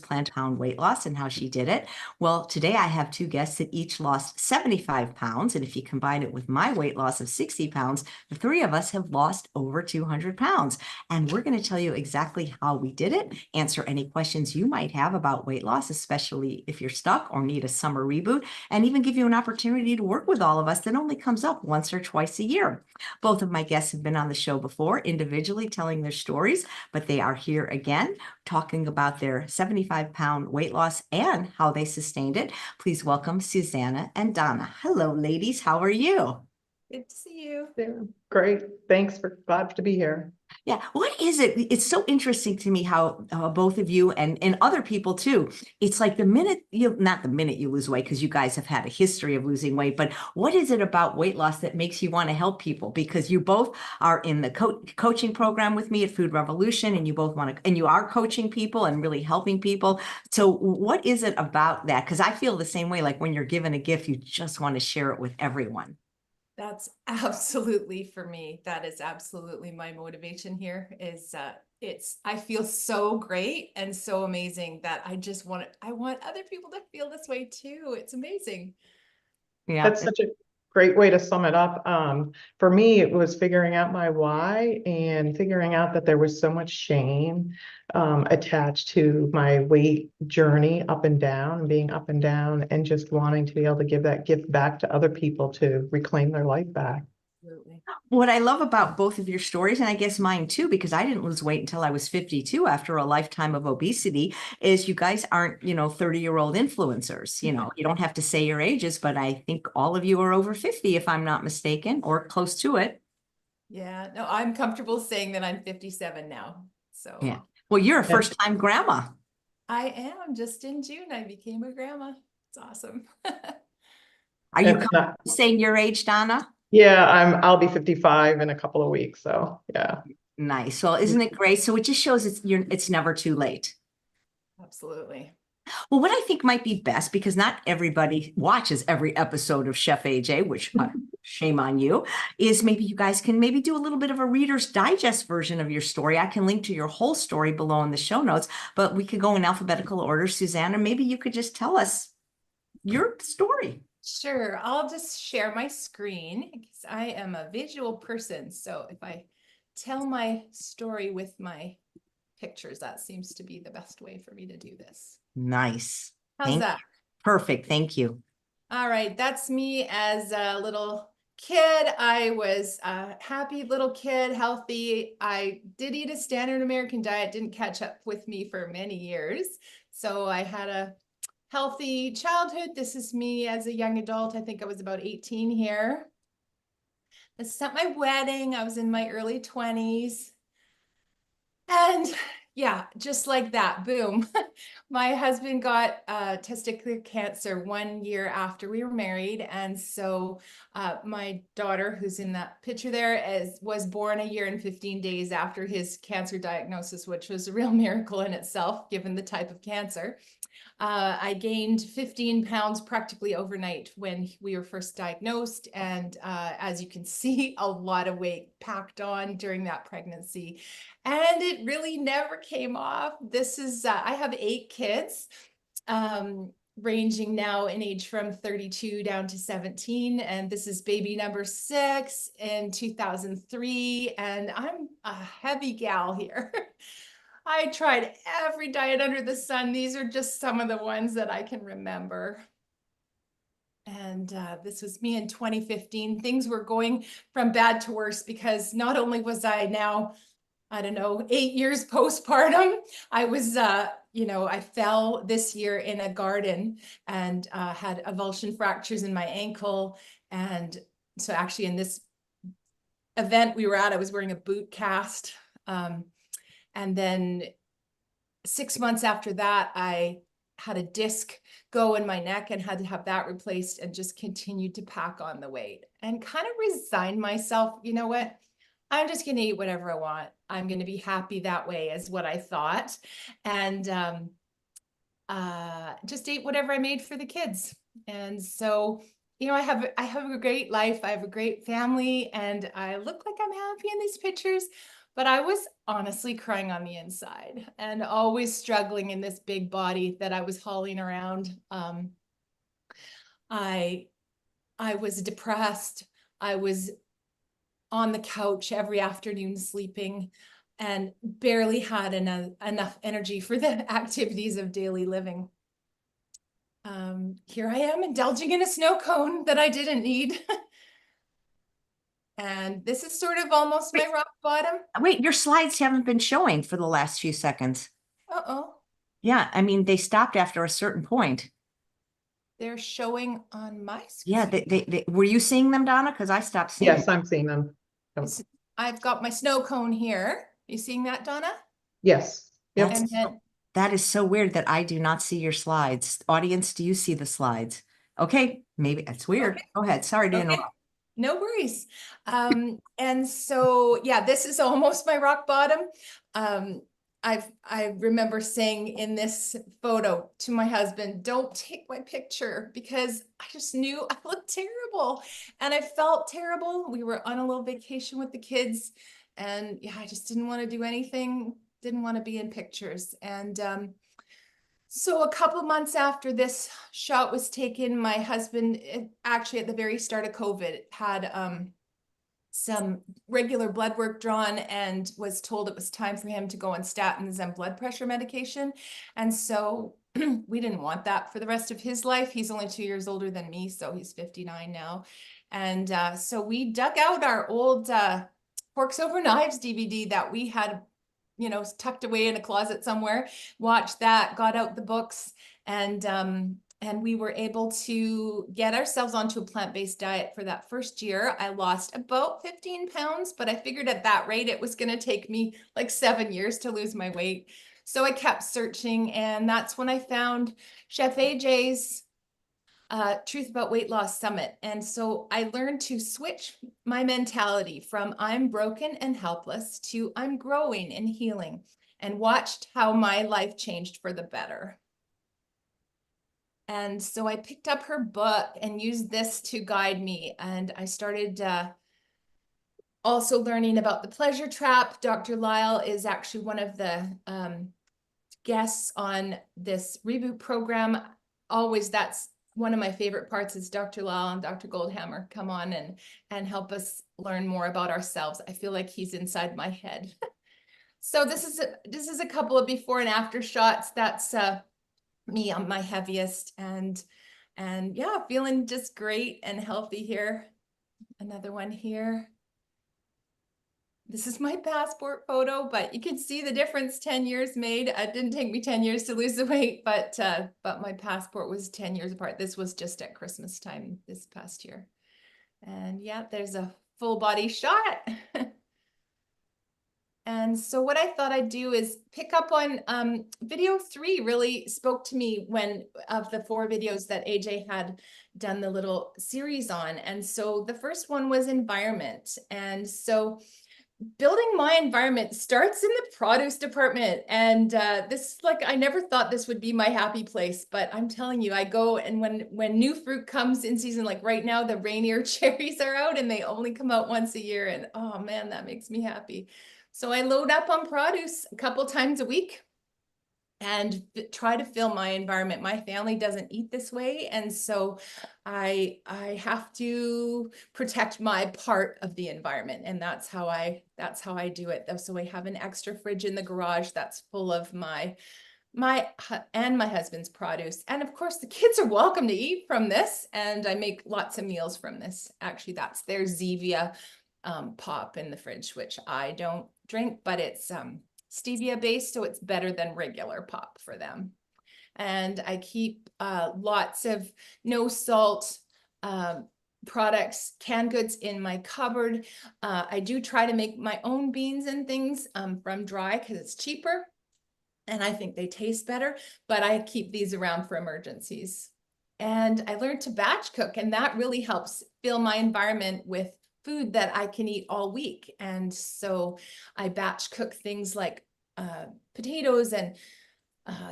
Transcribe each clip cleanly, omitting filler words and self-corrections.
planned pound weight loss and how she did it. Well, today I have two guests that each lost 75 pounds. And if you combine it with my weight loss of 60 pounds, the three of us have lost over 200 pounds. And we're going to tell you exactly how we did it, answer any questions you might have about weight loss, especially if you're stuck or need a summer reboot, and even give you an opportunity to work with all of us that only comes up once or twice a year. Both of my guests have been on the show before, individually telling their stories, but they are here again talking about their 75-pound weight loss and how they sustained it. Please welcome Susanna and Donna. Hello, ladies. How are you? Good to see you. Yeah, great. Thanks, glad to be here. Yeah. What is it? It's so interesting to me how both of you and other people too, it's like not the minute you lose weight, because you guys have had a history of losing weight, but what is it about weight loss that makes you want to help people? Because you both are in the coaching program with me at Food Revolution, and you both want to, and you are coaching people and really helping people. So what is it about that? Because I feel the same way, like when you're given a gift, you just want to share it with everyone. That's absolutely for me. That is absolutely my motivation here is I feel so great and so amazing that I want other people to feel this way too. It's amazing. Yeah. That's such a great way to sum it up. For me, it was figuring out my why and figuring out that there was so much shame attached to my weight journey up and down, being up and down, and just wanting to be able to give that gift back to other people to reclaim their life back. Absolutely. What I love about both of your stories, and I guess mine too, because I didn't lose weight until I was 52 after a lifetime of obesity, is you guys aren't, 30-year-old influencers. You don't have to say your ages, but I think all of you are over 50, if I'm not mistaken, or close to it. Yeah, no, I'm comfortable saying that I'm 57 now. So Yeah. Well, you're a first-time grandma. I am. Just in June, I became a grandma. It's awesome. Are you comfortable saying your age, Donna? Yeah, I'll be 55 in a couple of weeks. So yeah. Nice. Well, isn't it great? So it just shows it's never too late. Absolutely. Well, what I think might be best, because not everybody watches every episode of Chef AJ, which shame on you, is maybe you guys can maybe do a little bit of a Reader's Digest version of your story. I can link to your whole story below in the show notes, but we could go in alphabetical order. Susanna, maybe you could just tell us your story. Sure. I'll just share my screen because I am a visual person. So if I tell my story with my pictures, that seems to be the best way for me to do this. Nice. How's that? Perfect. Thank you. All right. That's me as a little kid. I was a happy little kid, healthy. I did eat a standard American diet, didn't catch up with me for many years. So I had a healthy childhood. This is me as a young adult. I think I was about 18 here. This is at my wedding. I was in my early 20s. And yeah, just like that, boom. My husband got testicular cancer 1 year after we were married. And so my daughter, who's in that picture there, was born 1 year and 15 days after his cancer diagnosis, which was a real miracle in itself, given the type of cancer. I gained 15 pounds practically overnight when we were first diagnosed. And as you can see, a lot of weight packed on during that pregnancy. And it really never came off. This is, I have 8 kids, ranging now in age from 32 down to 17. And this is baby number 6 in 2003. And I'm a heavy gal here. I tried every diet under the sun. These are just some of the ones that I can remember. And this was me in 2015. Things were going from bad to worse because not only was I now, I don't know, 8 years postpartum, I was, I fell this year in a garden and had avulsion fractures in my ankle. And so actually in this event we were at, I was wearing a boot cast. And then 6 months after that, I had a disc go in my neck and had to have that replaced and just continued to pack on the weight and kind of resigned myself. You know what? I'm just going to eat whatever I want. I'm going to be happy that way is what I thought. And just ate whatever I made for the kids. And so, I have a great life. I have a great family and I look like I'm happy in these pictures. But I was honestly crying on the inside and always struggling in this big body that I was hauling around. I was depressed. I was on the couch every afternoon sleeping and barely had enough energy for the activities of daily living. Here I am indulging in a snow cone that I didn't need. And this is sort of almost my rock bottom. Wait, your slides haven't been showing for the last few seconds. Uh-oh. Yeah, I mean, they stopped after a certain point. They're showing on my screen. Yeah, were you seeing them, Donna? Because I stopped seeing Yes, them. I'm seeing them. Yep. I've got my snow cone here. You seeing that, Donna? Yes. Yep. That's And then that is so weird that I do not see your slides. Audience, do you see the slides? Okay, maybe that's weird. Okay. Go ahead. Sorry to Okay. interrupt. No worries. And so, yeah, this is almost my rock bottom. I remember saying in this photo to my husband, don't take my picture, because I just knew I looked terrible and I felt terrible. We were on a little vacation with the kids and yeah, I just didn't want to do anything, didn't want to be in pictures. And so a couple of months after this shot was taken, my husband, actually at the very start of COVID, had some regular blood work drawn and was told it was time for him to go on statins and blood pressure medication. And so we didn't want that for the rest of his life. He's only 2 years older than me, so he's 59 now. And so we dug out our old Forks Over Knives DVD that we had, you know, tucked away in a closet somewhere, watched that, got out the books, and we were able to get ourselves onto a plant-based diet for that first year. I lost about 15 pounds, but I figured at that rate, it was going to take me like 7 years to lose my weight. So I kept searching, and that's when I found Chef AJ's Truth About Weight Loss Summit. And so I learned to switch my mentality from I'm broken and helpless to I'm growing and healing, and watched how my life changed for the better. And so I picked up her book and used this to guide me. And I started also learning about the pleasure trap. Dr. Lyle is actually one of the guests on this reboot program. Always, that's one of my favorite parts, is Dr. Lyle and Dr. Goldhammer come on and help us learn more about ourselves. I feel like he's inside my head. So this is a couple of before and after shots. That's me on my heaviest, and yeah, feeling just great and healthy here. Another one here. This is my passport photo, but you can see the difference 10 years made. It didn't take me 10 years to lose the weight, but my passport was 10 years apart. This was just at Christmas time this past year. And yeah, there's a full body shot. And so what I thought I'd do is pick up on video 3 really spoke to me when of the 4 videos that AJ had done the little series on. And so the first one was environment. And so building my environment starts in the produce department. And this, like, I never thought this would be my happy place, but I'm telling you, I go, and when new fruit comes in season, like right now, the Rainier cherries are out and they only come out once a year. And oh man, that makes me happy. So I load up on produce a couple times a week and try to fill my environment. My family doesn't eat this way, and so I have to protect my part of the environment, and that's how I do it. So I have an extra fridge in the garage that's full of my and my husband's produce, and of course the kids are welcome to eat from this, and I make lots of meals from this. Actually, that's their Zevia pop in the fridge, which I don't drink, but it's stevia based, so it's better than regular pop for them. And I keep lots of no salt products, canned goods in my cupboard. I do try to make my own beans and things from dry because it's cheaper and I think they taste better, but I keep these around for emergencies. And I learned to batch cook, and that really helps fill my environment with food that I can eat all week. And so I batch cook things like potatoes and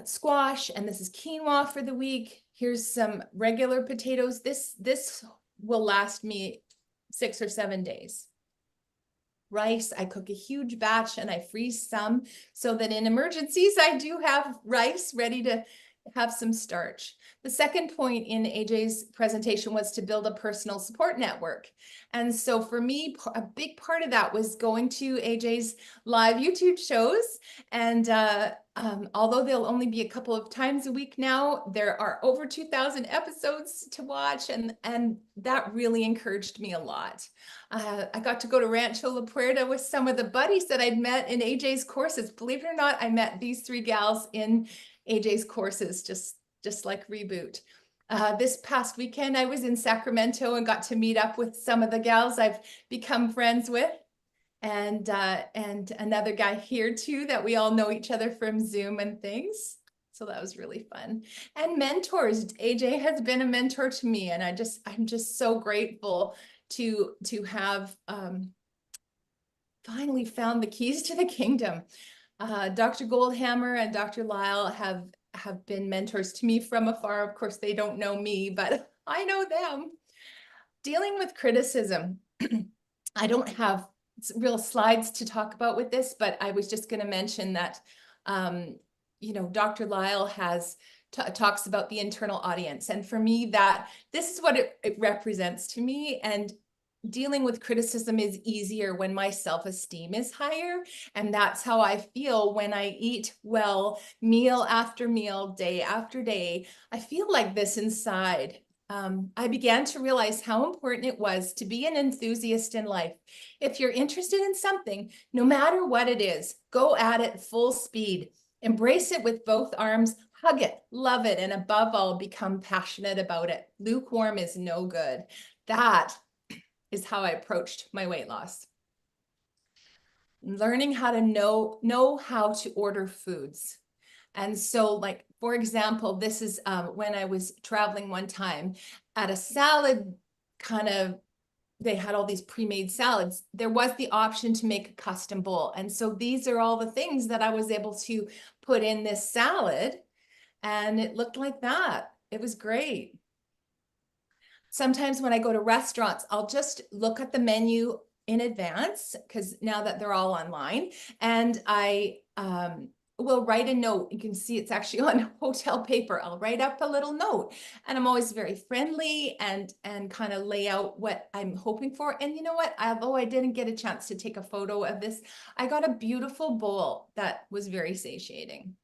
squash, and this is quinoa for the week. Here's some regular potatoes. This will last me 6 or 7 days. rice. I cook a huge batch and I freeze some so that in emergencies, I do have rice ready to have some starch. The second point in AJ's presentation was to build a personal support network. And so for me, a big part of that was going to AJ's live YouTube shows. And although they'll only be a couple of times a week now, there are over 2,000 episodes to watch. And that really encouraged me a lot. I got to go to Rancho La Puerta with some of the buddies that I'd met in AJ's courses. Believe it or not, I met these 3 gals in AJ's courses, just like Reboot. This past weekend, I was in Sacramento and got to meet up with some of the gals I've become friends with. And another guy here too, that we all know each other from Zoom and things. So that was really fun. And mentors, AJ has been a mentor to me, and I'm just so grateful to have finally found the keys to the kingdom. Dr. Goldhammer and Dr. Lyle have been mentors to me from afar. Of course, they don't know me, but I know them. Dealing with criticism. I don't have real slides to talk about with this, but I was just going to mention that, you know, Dr. Lyle talks about the internal audience. And for me, this is what it represents to me. And dealing with criticism is easier when my self-esteem is higher. And that's how I feel when I eat well, meal after meal, day after day. I feel like this inside. I began to realize how important it was to be an enthusiast in life. If you're interested in something, no matter what it is, go at it full speed. Embrace it with both arms, hug it, love it, and above all, become passionate about it. Lukewarm is no good. That is how I approached my weight loss. Learning how to know how to order foods. And so, like, for example, this is when I was traveling one time at a salad they had all these pre-made salads. There was the option to make a custom bowl. And so these are all the things that I was able to put in this salad. And it looked like that. It was great. Sometimes when I go to restaurants, I'll just look at the menu in advance, because now that they're all online, and I will write a note. You can see it's actually on hotel paper. I'll write up a little note, and I'm always very friendly and kind of lay out what I'm hoping for. And you know what? Although I didn't get a chance to take a photo of this, I got a beautiful bowl that was very satiating.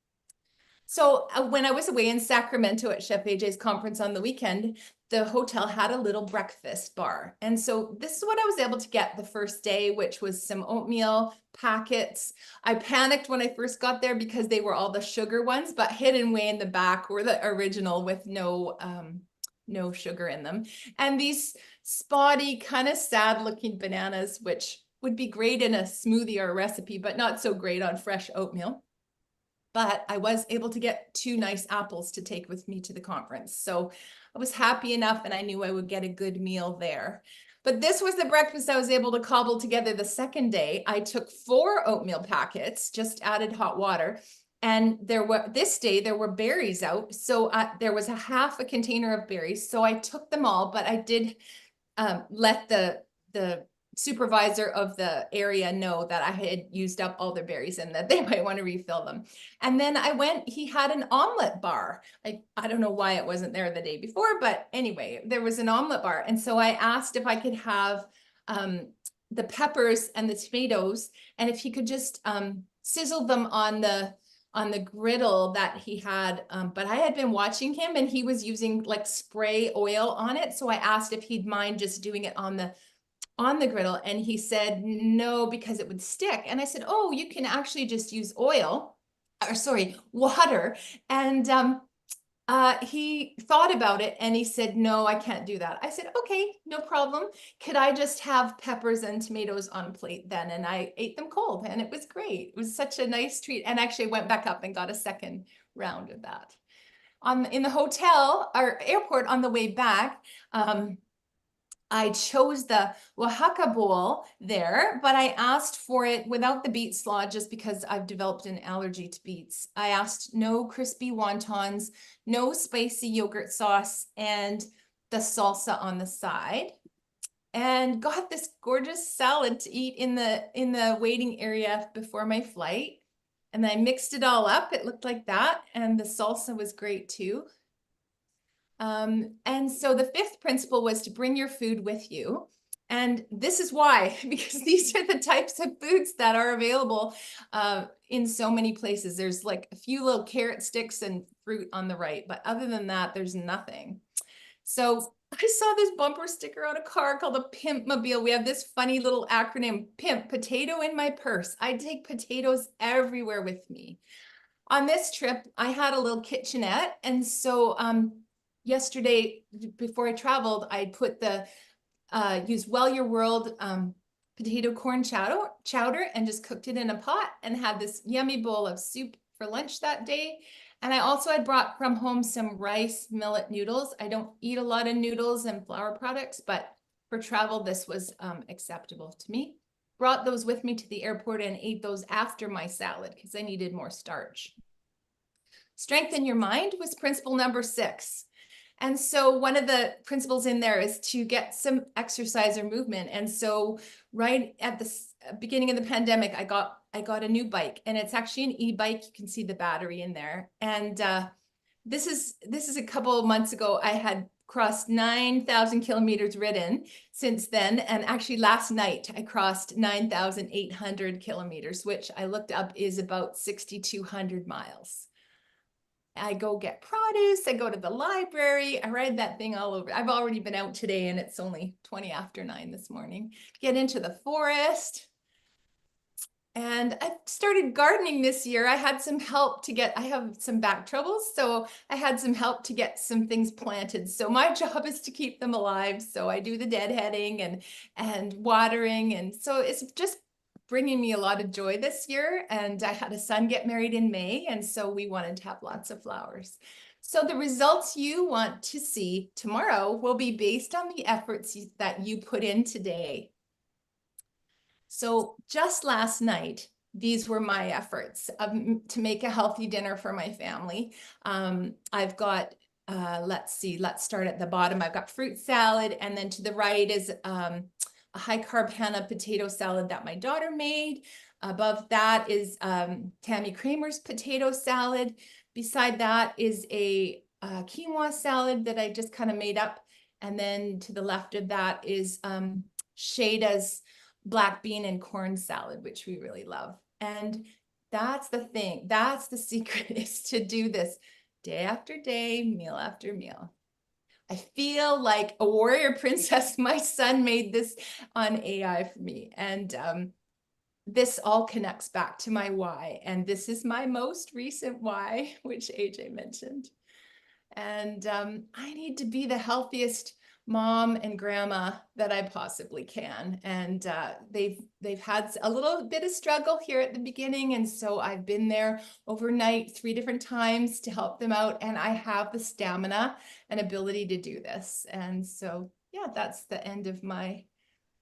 So when I was away in Sacramento at Chef AJ's conference on the weekend, the hotel had a little breakfast bar. And so this is what I was able to get the first day, which was some oatmeal packets. I panicked when I first got there because they were all the sugar ones, but hidden way in the back were the original with no sugar in them. And these spotty, kind of sad looking bananas, which would be great in a smoothie or a recipe, but not so great on fresh oatmeal. But I was able to get 2 nice apples to take with me to the conference. So I was happy enough, and I knew I would get a good meal there. But this was the breakfast I was able to cobble together the second day. I took 4 oatmeal packets, just added hot water. And this day there were berries out. So there was a half a container of berries. So I took them all, but I did let the supervisor of the area know that I had used up all their berries and that they might want to refill them. And then he had an omelet bar. I don't know why it wasn't there the day before, but anyway, there was an omelet bar. And so I asked if I could have the peppers and the tomatoes, and if he could just sizzle them on the griddle that he had. But I had been watching him, and he was using like spray oil on it. So I asked if he'd mind just doing it on the griddle, and he said no, because it would stick. And I said, oh, you can actually just use water. And he thought about it, and he said, no, I can't do that. I said, okay, no problem. Could I just have peppers and tomatoes on a plate then? And I ate them cold, and it was great. It was such a nice treat. And actually went back up and got a second round of that. In the hotel or airport on the way back, I chose the Oaxaca bowl there, but I asked for it without the beet slaw just because I've developed an allergy to beets. I asked no crispy wontons, no spicy yogurt sauce, and the salsa on the side. and got this gorgeous salad to eat in the waiting area before my flight. And I mixed it all up. It looked like that. And the salsa was great too. And so the fifth principle was to bring your food with you. And this is why, because these are the types of foods that are available in so many places. There's like a few little carrot sticks and fruit on the right, but other than that, there's nothing. So I saw this bumper sticker on a car called a Pimp Mobile. We have this funny little acronym, PIMP, potato in my purse. I take potatoes everywhere with me. On this trip, I had a little kitchenette. And so yesterday, before I traveled, I put the used Well Your World potato corn chowder and just cooked it in a pot and had this yummy bowl of soup for lunch that day. And I also had brought from home some rice millet noodles. I don't eat a lot of noodles and flour products, but for travel, this was acceptable to me. Brought those with me to the airport and ate those after my salad because I needed more starch. Strengthen your mind was principle number 6. And so one of the principles in there is to get some exercise or movement. And so right at the beginning of the pandemic, I got a new bike, and it's actually an e-bike. You can see the battery in there. And this is a couple of months ago. I had crossed 9,000 kilometers ridden since then. And actually last night I crossed 9,800 kilometers, which I looked up is about 6,200 miles. I go get produce, I go to the library, I ride that thing all over. I've already been out today and it's only 20 after 9 this morning. Get into the forest. And I started gardening this year. I had some help to get, I have some back troubles, so I had some help to get some things planted. So my job is to keep them alive. So I do the deadheading and watering. And so it's just bringing me a lot of joy this year. And I had a son get married in May, and so we wanted to have lots of flowers. So the results you want to see tomorrow will be based on the efforts that you put in today. So just last night, these were my efforts to make a healthy dinner for my family. I've got, let's start at the bottom. I've got fruit salad, and then to the right is a high carb Hannah potato salad that my daughter made. Above that is Tammy Kramer's potato salad. Beside that is a quinoa salad that I just kind of made up. And then to the left of that is Shada's black bean and corn salad, which we really love. And that's the thing. That's the secret, is to do this day after day, meal after meal. I feel like a warrior princess. My son made this on AI for me. And this all connects back to my why. And this is my most recent why, which AJ mentioned. And I need to be the healthiest mom and grandma that I possibly can. And they've had a little bit of struggle here at the beginning. And so I've been there overnight 3 different times to help them out. And I have the stamina and ability to do this. And so, yeah, that's the end of my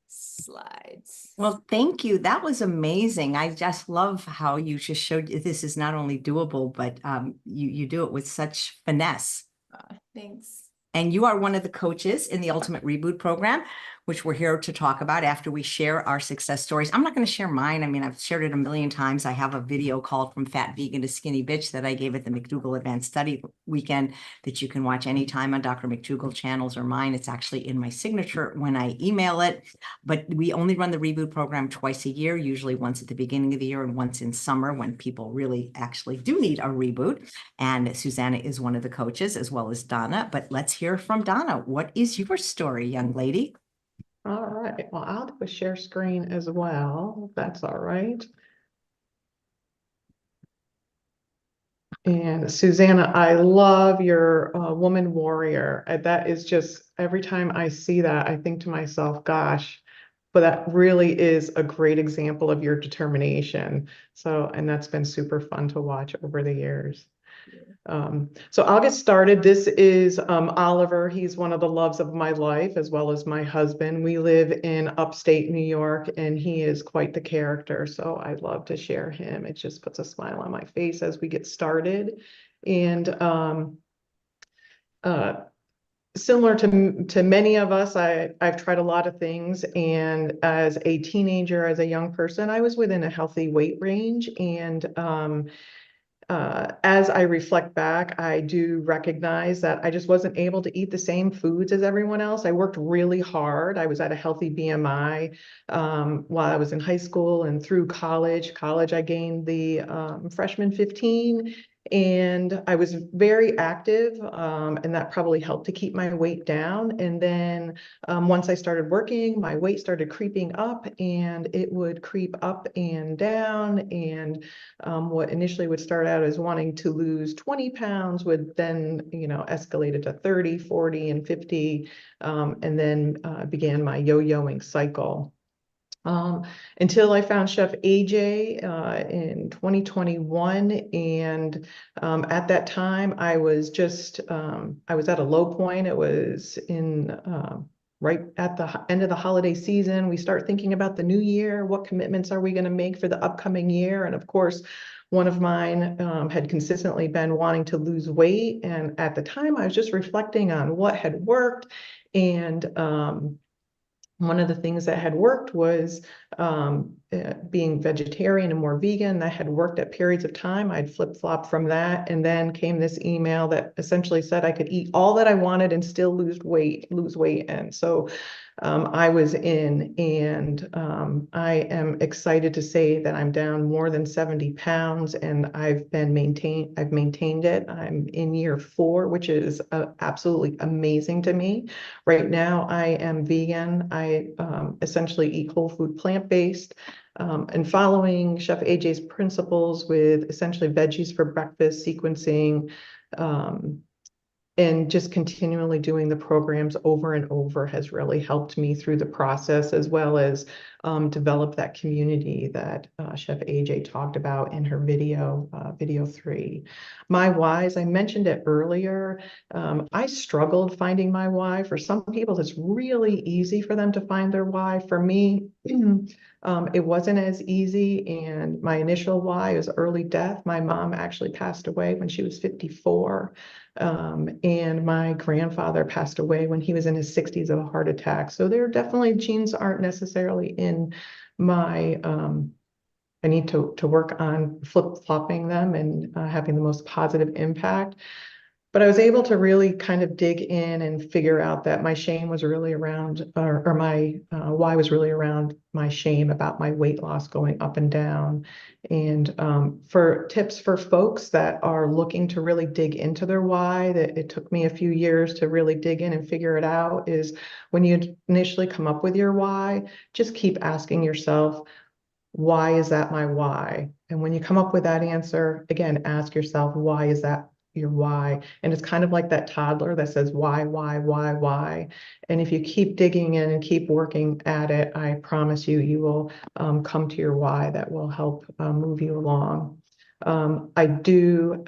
slides. Well, thank you. That was amazing. I just love how you just showed this is not only doable, but you do it with such finesse. Thanks. And you are one of the coaches in the Ultimate Reboot program, which we're here to talk about after we share our success stories. I'm not going to share mine. I mean, I've shared it a million times. I have a video called From Fat Vegan to Skinny Bitch that I gave at the McDougall Advanced Study Weekend that you can watch anytime on Dr. McDougall channels or mine. It's actually in my signature when I email it. But we only run the Reboot program twice a year, usually once at the beginning of the year and once in summer when people really actually do need a reboot. And Susanna is one of the coaches, as well as Donna. But let's hear from Donna. What is your story, young lady? All right, well, I'll do a share screen as well, if that's all right. And Susanna, I love your woman warrior. That is just, every time I see that, I think to myself, gosh, but that really is a great example of your determination. So, and that's been super fun to watch over the years. So I'll get started. This is Oliver. He's one of the loves of my life, as well as my husband. We live in upstate New York, and he is quite the character. So I love to share him. It just puts a smile on my face as we get started. And similar to many of us, I've tried a lot of things, and as a teenager, as a young person, I was within a healthy weight range, and as I reflect back, I do recognize that I just wasn't able to eat the same foods as everyone else. I worked really hard. I was at a healthy BMI while I was in high school and through college. College, I gained the freshman 15, and I was very active, and that probably helped to keep my weight down. And then once I started working, my weight started creeping up, and it would creep up and down, and what initially would start out as wanting to lose 20 pounds would then, escalated to 30, 40, and 50, and then began my yo-yoing cycle. Until I found Chef AJ in 2021. And at that time, I was I was at a low point. It was in right at the end of the holiday season. We start thinking about the new year. What commitments are we going to make for the upcoming year? And of course, one of mine had consistently been wanting to lose weight. And at the time, I was just reflecting on what had worked. And one of the things that had worked was being vegetarian and more vegan. That had worked at periods of time. I'd flip-flop from that. And then came this email that essentially said I could eat all that I wanted and still lose weight. And so I was in, and I am excited to say that I'm down more than 70 pounds, and I've maintained it. I'm in year 4, which is absolutely amazing to me. Right now, I am vegan. I essentially eat whole food, plant-based, and following Chef AJ's principles with essentially veggies for breakfast, sequencing, and just continually doing the programs over and over has really helped me through the process, as well as develop that community that Chef AJ talked about in her video 3. My whys, I mentioned it earlier. I struggled finding my why. For some people, it's really easy for them to find their why. For me, it wasn't as easy, and my initial why is early death. My mom actually passed away when she was 54. And my grandfather passed away when he was in his 60s of a heart attack. So there definitely genes aren't necessarily in my, I need to work on flip-flopping them and having the most positive impact. But I was able to really kind of dig in and figure out that my shame was really around, or my why was really around my shame about my weight loss going up and down. And for tips for folks that are looking to really dig into their why, that it took me a few years to really dig in and figure it out, is when you initially come up with your why, just keep asking yourself, why is that my why? And when you come up with that answer, again, ask yourself, why is that your why? And it's kind of like that toddler that says, why? And if you keep digging in and keep working at it, I promise you, you will come to your why that will help move you along. I do,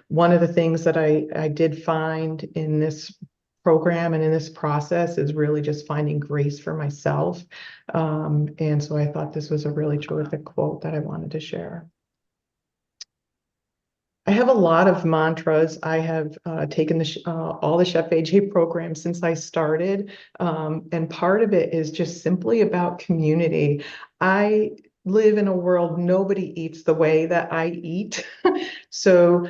one of the things that I did find in this program and in this process is really just finding grace for myself. And so I thought this was a really terrific quote that I wanted to share. I have a lot of mantras. I have taken all the Chef AJ programs since I started. And part of it is just simply about community. I live in a world nobody eats the way that I eat. So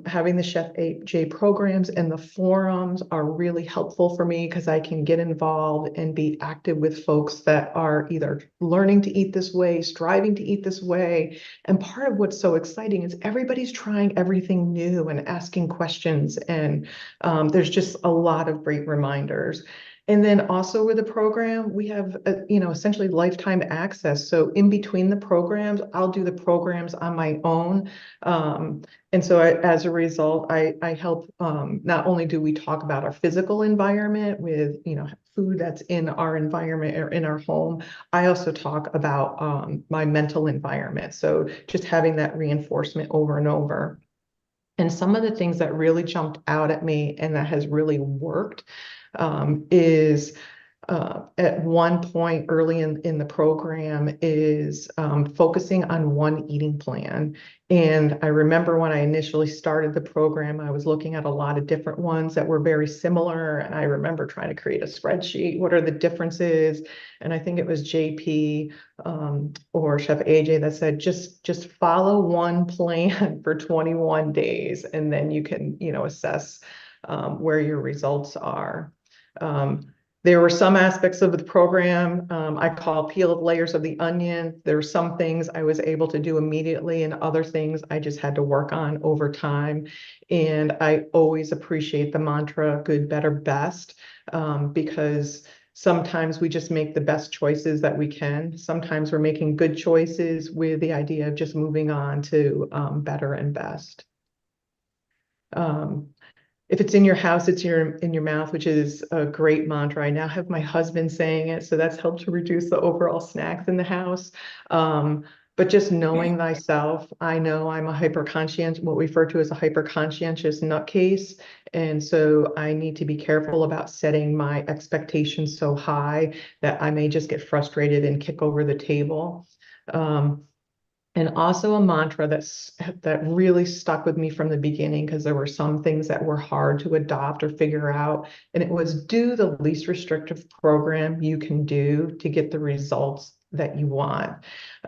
having the Chef AJ programs and the forums are really helpful for me, because I can get involved and be active with folks that are either learning to eat this way, striving to eat this way. And part of what's so exciting is everybody's trying everything new and asking questions. And there's just a lot of great reminders. And then also with the program, we have, essentially lifetime access. So in between the programs, I'll do the programs on my own. And so as a result, I help, not only do we talk about our physical environment with, food that's in our environment or in our home, I also talk about my mental environment. So just having that reinforcement over and over. And some of the things that really jumped out at me and that has really worked is at one point early in the program is focusing on one eating plan. And I remember when I initially started the program, I was looking at a lot of different ones that were very similar. And I remember trying to create a spreadsheet. What are the differences? And I think it was JP or Chef AJ that said, just follow one plan for 21 days, and then you can, assess where your results are. There were some aspects of the program I call peeled layers of the onion. There were some things I was able to do immediately, and other things I just had to work on over time. And I always appreciate the mantra, good, better, best, because sometimes we just make the best choices that we can. Sometimes we're making good choices with the idea of just moving on to better and best. If it's in your house, it's in your mouth, which is a great mantra. I now have my husband saying it, so that's helped to reduce the overall snacks in the house. But just knowing thyself, I know I'm a what we refer to as a hyper conscientious nutcase. And so I need to be careful about setting my expectations so high that I may just get frustrated and kick over the table. And also a mantra that really stuck with me from the beginning, because there were some things that were hard to adopt or figure out. And it was, do the least restrictive program you can do to get the results that you want.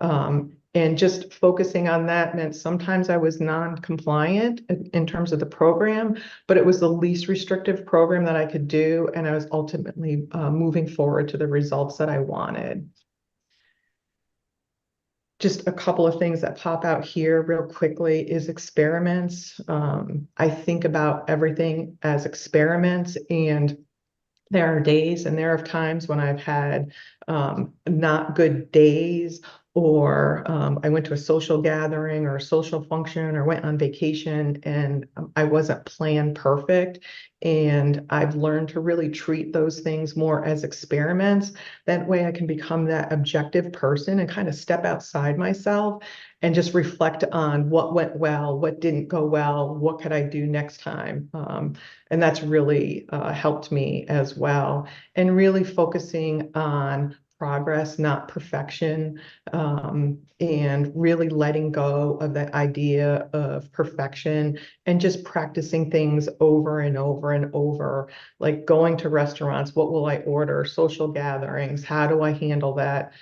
And just focusing on that meant sometimes I was non-compliant in terms of the program, but it was the least restrictive program that I could do. And I was ultimately moving forward to the results that I wanted. Just a couple of things that pop out here real quickly is experiments. I think about everything as experiments, and there are days and there are times when I've had not good days, or I went to a social gathering or a social function or went on vacation, and I wasn't planned perfect. And I've learned to really treat those things more as experiments. That way I can become that objective person and kind of step outside myself and just reflect on what went well, what didn't go well, what could I do next time. And that's really helped me as well. And really focusing on progress, not perfection, and really letting go of that idea of perfection and just practicing things over and over and over, like going to restaurants, what will I order, social gatherings, how do I handle that?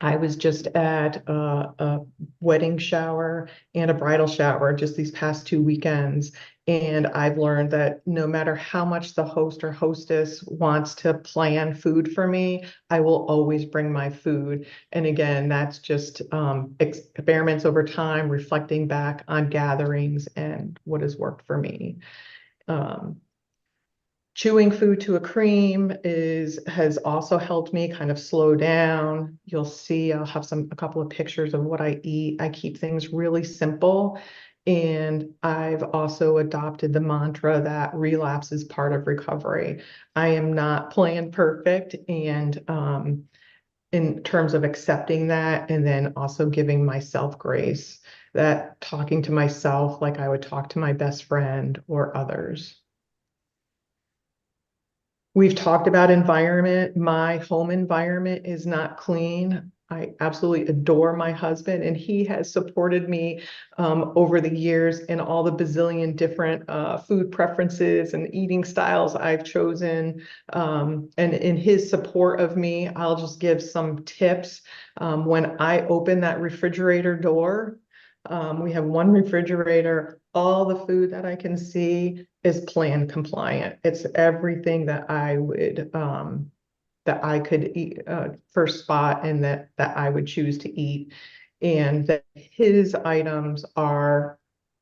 I was just at a wedding shower and a bridal shower just these past 2 weekends. And I've learned that no matter how much the host or hostess wants to plan food for me, I will always bring my food. And again, that's just experiments over time, reflecting back on gatherings and what has worked for me. Chewing food to a cream has also helped me kind of slow down. You'll see I'll have a couple of pictures of what I eat. I keep things really simple. And I've also adopted the mantra that relapse is part of recovery. I am not planned perfect. And in terms of accepting that, and then also giving myself grace, that talking to myself like I would talk to my best friend or others. We've talked about environment. My home environment is not clean. I absolutely adore my husband, and he has supported me over the years in all the bazillion different food preferences and eating styles I've chosen. And in his support of me, I'll just give some tips. When I open that refrigerator door, we have one refrigerator. All the food that I can see is plan compliant. It's everything that I would that I could eat first spot, and that I would choose to eat. And that his items are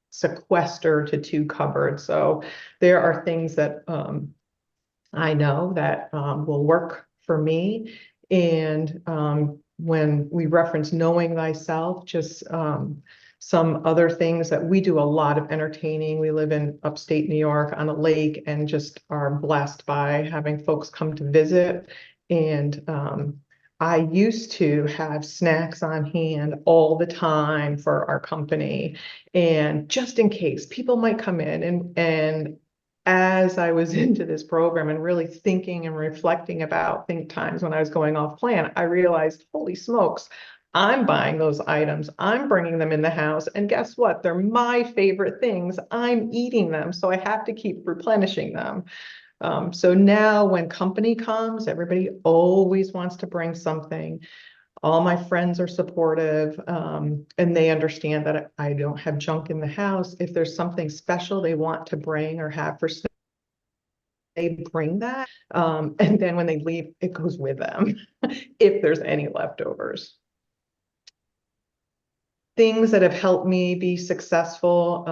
sequestered to 2 cupboards. So there are things that I know that will work for me. And when we reference knowing thyself, just some other things that we do a lot of entertaining. We live in upstate New York on a lake and just are blessed by having folks come to visit. And I used to have snacks on hand all the time for our company. And just in case people might come in, and as I was into this program and really thinking and reflecting about times when I was going off plan, I realized, holy smokes, I'm buying those items. I'm bringing them in the house. And guess what? They're my favorite things. I'm eating them. So I have to keep replenishing them. So now when company comes, everybody always wants to bring something. All my friends are supportive, and they understand that I don't have junk in the house. If there's something special they want to bring or have for sale, they bring that. And then when they leave, it goes with them if there's any leftovers. Things that have helped me be successful.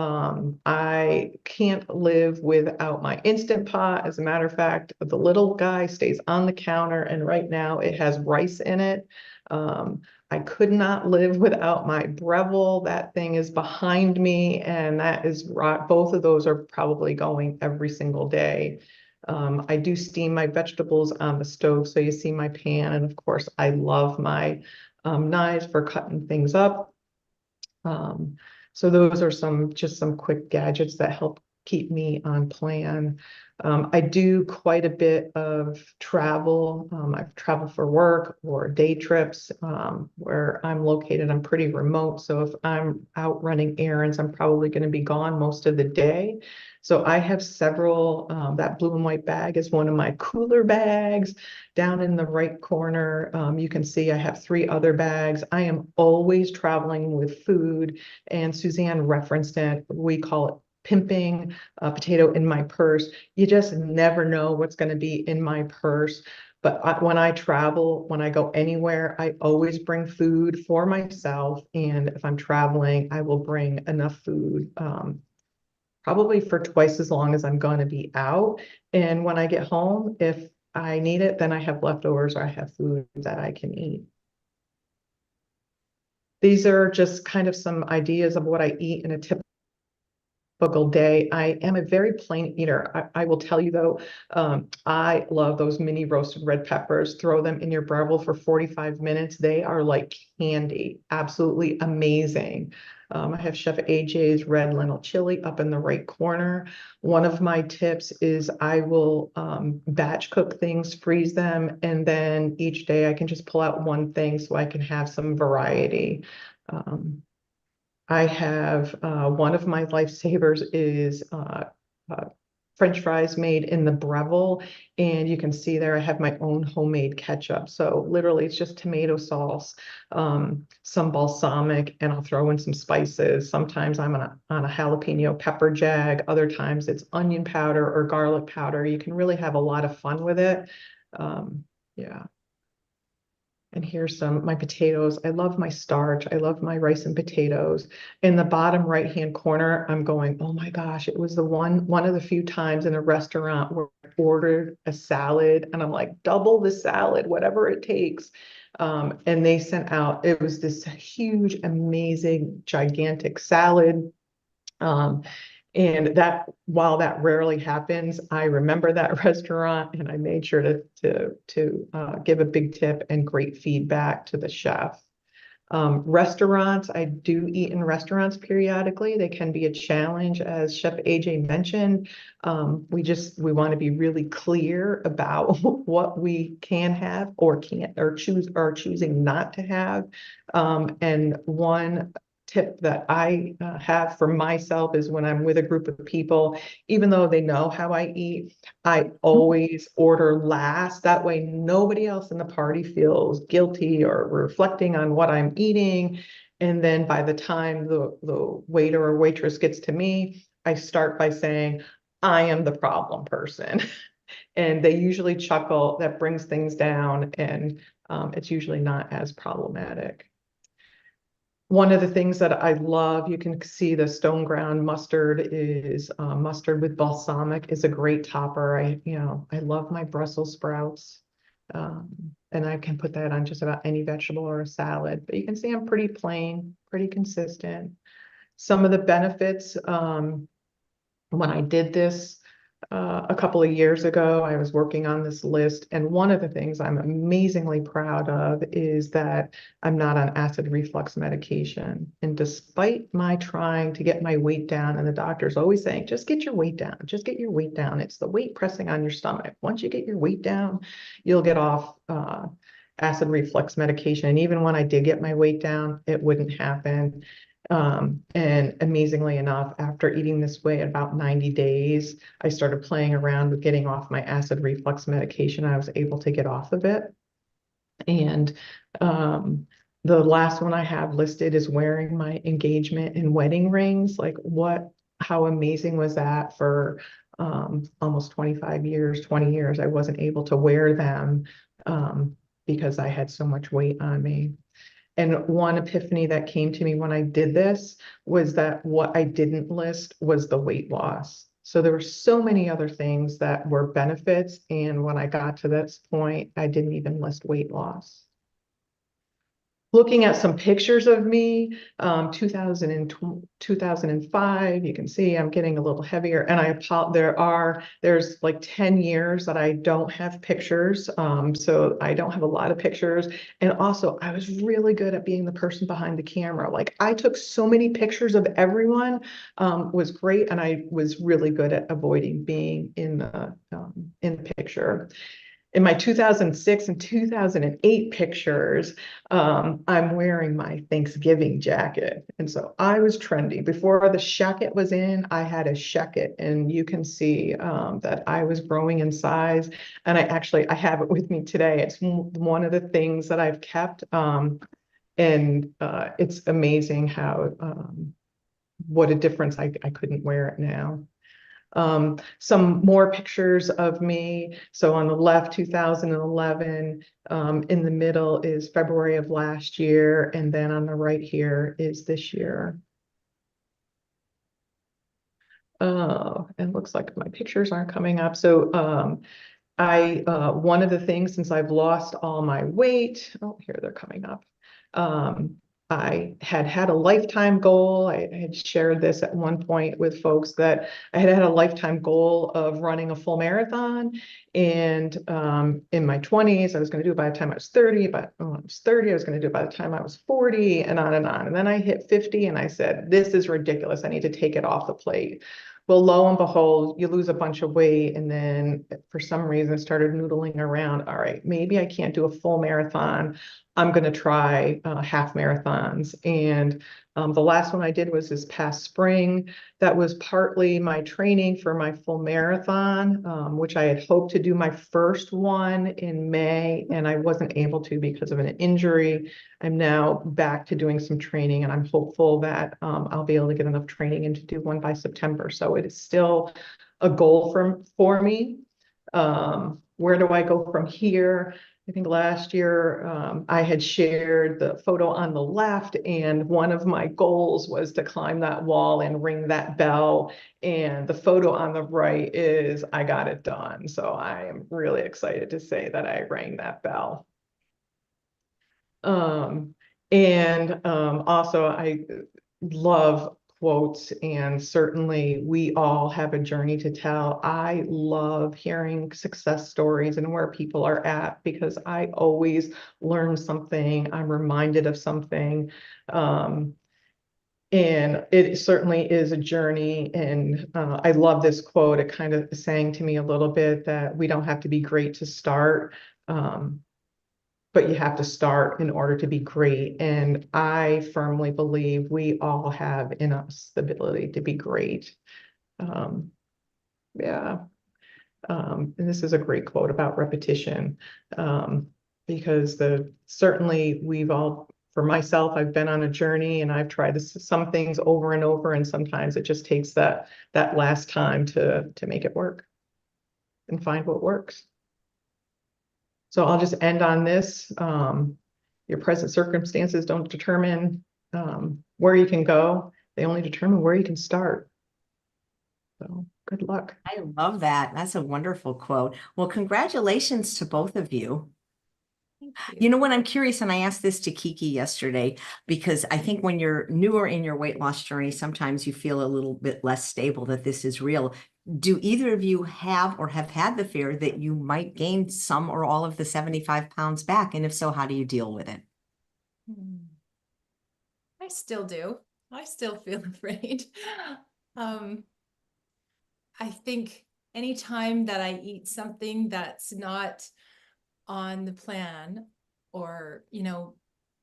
I can't live without my Instant Pot. As a matter of fact, the little guy stays on the counter, and right now it has rice in it. I could not live without my Breville. That thing is behind me, and that is both of those are probably going every single day. I do steam my vegetables on the stove, so you see my pan, and of course I love my knives for cutting things up. So those are just some quick gadgets that help keep me on plan. I do quite a bit of travel. I've traveled for work or day trips. Where I'm located, I'm pretty remote. So if I'm out running errands, I'm probably going to be gone most of the day. So I have several, that blue and white bag is one of my cooler bags. Down in the right corner, you can see I have 3 other bags. I am always traveling with food, and Suzanne referenced it. We call it pimping a potato in my purse. You just never know what's going to be in my purse. But when I travel, when I go anywhere, I always bring food for myself. And if I'm traveling, I will bring enough food, probably for twice as long as I'm going to be out. And when I get home, if I need it, then I have leftovers or I have food that I can eat. These are just kind of some ideas of what I eat in a typical day. I am a very plain eater. I will tell you though, I love those mini roasted red peppers. Throw them in your Breville for 45 minutes. They are like candy, absolutely amazing. I have Chef AJ's red lentil chili up in the right corner. One of my tips is I will batch cook things, freeze them, and then each day I can just pull out one thing so I can have some variety. I have one of my lifesavers is French fries made in the Breville, and you can see there I have my own homemade ketchup. So literally it's just tomato sauce, some balsamic, and I'll throw in some spices. Sometimes I'm on a jalapeno pepper jag. Other times it's onion powder or garlic powder. You can really have a lot of fun with it. Yeah. And here's my potatoes. I love my starch. I love my rice and potatoes. In the bottom right-hand corner, I'm going, oh my gosh, it was one of the few times in a restaurant where I ordered a salad and I'm like, double the salad, whatever it takes. And they sent out, it was this huge, amazing, gigantic salad. And that, while that rarely happens, I remember that restaurant, and I made sure to give a big tip and great feedback to the chef. Restaurants, I do eat in restaurants periodically. They can be a challenge, as Chef AJ mentioned. We want to be really clear about what we can have or can't, or choosing not to have. And one tip that I have for myself is when I'm with a group of people, even though they know how I eat, I always order last. That way nobody else in the party feels guilty or reflecting on what I'm eating. And then by the time the waiter or waitress gets to me, I start by saying, I am the problem person. And they usually chuckle. That brings things down, and it's usually not as problematic. One of the things that I love, you can see the stone ground mustard is mustard with balsamic is a great topper. I love my Brussels sprouts, and I can put that on just about any vegetable or a salad. But you can see I'm pretty plain, pretty consistent. Some of the benefits, when I did this, a couple of years ago. I was working on this list, and one of the things I'm amazingly proud of is that I'm not on acid reflux medication. And despite my trying to get my weight down, and the doctor's always saying, just get your weight down, just get your weight down. It's the weight pressing on your stomach. Once you get your weight down, you'll get off acid reflux medication. And even when I did get my weight down, it wouldn't happen. And amazingly enough, after eating this way about 90 days, I started playing around with getting off my acid reflux medication. I was able to get off of it. And the last one I have listed is wearing my engagement and wedding rings. Like how amazing was that for almost 25 years, 20 years, I wasn't able to wear them because I had so much weight on me. And one epiphany that came to me when I did this was that what I didn't list was the weight loss. So there were so many other things that were benefits. And when I got to this point, I didn't even list weight loss. Looking at some pictures of me, 2005, you can see I'm getting a little heavier, and there's like 10 years that I don't have pictures. So I don't have a lot of pictures. And also I was really good at being the person behind the camera. Like I took so many pictures of everyone, was great. And I was really good at avoiding being in the picture. In my 2006 and 2008 pictures, I'm wearing my Thanksgiving jacket. And so I was trendy. Before the shacket was in, I had a shacket, and you can see that I was growing in size. And I have it with me today. It's one of the things that I've kept. And it's amazing how, what a difference I couldn't wear it now. Some more pictures of me. So on the left, 2011, in the middle is February of last year. And then on the right here is this year. Oh, and looks like my pictures aren't coming up. So one of the things, since I've lost all my weight, oh, here they're coming up. I had a lifetime goal. I had shared this at one point with folks that I had a lifetime goal of running a full marathon. And in my 20s, I was going to do it by the time I was 30. But when I was 30, I was going to do it by the time I was 40, and on and on. And then I hit 50 and I said, this is ridiculous. I need to take it off the plate. Well, lo and behold, you lose a bunch of weight, and then for some reason started noodling around. All right, maybe I can't do a full marathon. I'm going to try half marathons. And the last one I did was this past spring. That was partly my training for my full marathon, which I had hoped to do my first one in May, and I wasn't able to because of an injury. I'm now back to doing some training, and I'm hopeful that I'll be able to get enough training in to do one by September. So it is still a goal for me. Where do I go from here? I think last year I had shared the photo on the left, and one of my goals was to climb that wall and ring that bell. And the photo on the right is I got it done. So I am really excited to say that I rang that bell. Also I love quotes, and certainly we all have a journey to tell. I love hearing success stories and where people are at, because I always learn something. I'm reminded of something. And it certainly is a journey. And I love this quote. It kind of sang to me a little bit that we don't have to be great to start. But you have to start in order to be great. And I firmly believe we all have in us the ability to be great. Yeah. And this is a great quote about repetition, because certainly we've all, for myself, I've been on a journey, and I've tried some things over and over, and sometimes it just takes that last time to make it work and find what works. So I'll just end on this. Your present circumstances don't determine where you can go. They only determine where you can start. So good luck. I love that. That's a wonderful quote. Well, congratulations to both of you. You know what, I'm curious, and I asked this to Kiki yesterday, because I think when you're newer in your weight loss journey, sometimes you feel a little bit less stable that this is real. Do either of you have or have had the fear that you might gain some or all of the 75 pounds back? And if so, how do you deal with it? I still do. I still feel afraid. Um, I think anytime that I eat something that's not on the plan, or,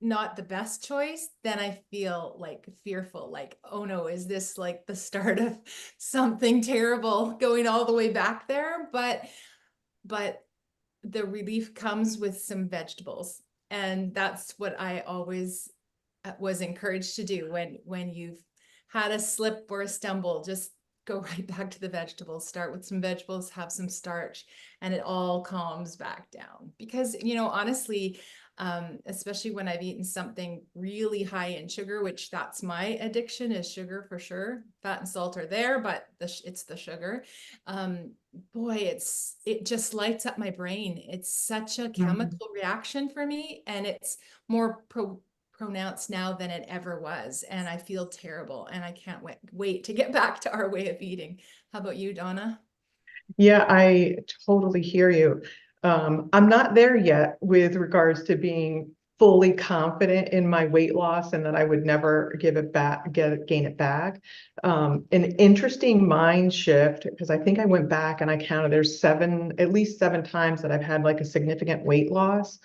not the best choice, then I feel like fearful, like, oh no, is this like the start of something terrible going all the way back there? But the relief comes with some vegetables. And that's what I always was encouraged to do when you've had a slip or a stumble. Just go right back to the vegetables. Start with some vegetables, have some starch, and it all calms back down. Because, honestly, especially when I've eaten something really high in sugar, which that's my addiction, is sugar for sure. Fat and salt are there, but it's the sugar. Boy, it just lights up my brain. It's such a chemical reaction for me, and it's more pronounced now than it ever was. And I feel terrible, and I can't wait to get back to our way of eating. How about you, Donna? Yeah, I totally hear you. I'm not there yet with regards to being fully confident in my weight loss and that I would never give it back, gain it back. An interesting mind shift, because I think I went back and I counted there's at least 7 times that I've had like a significant weight loss.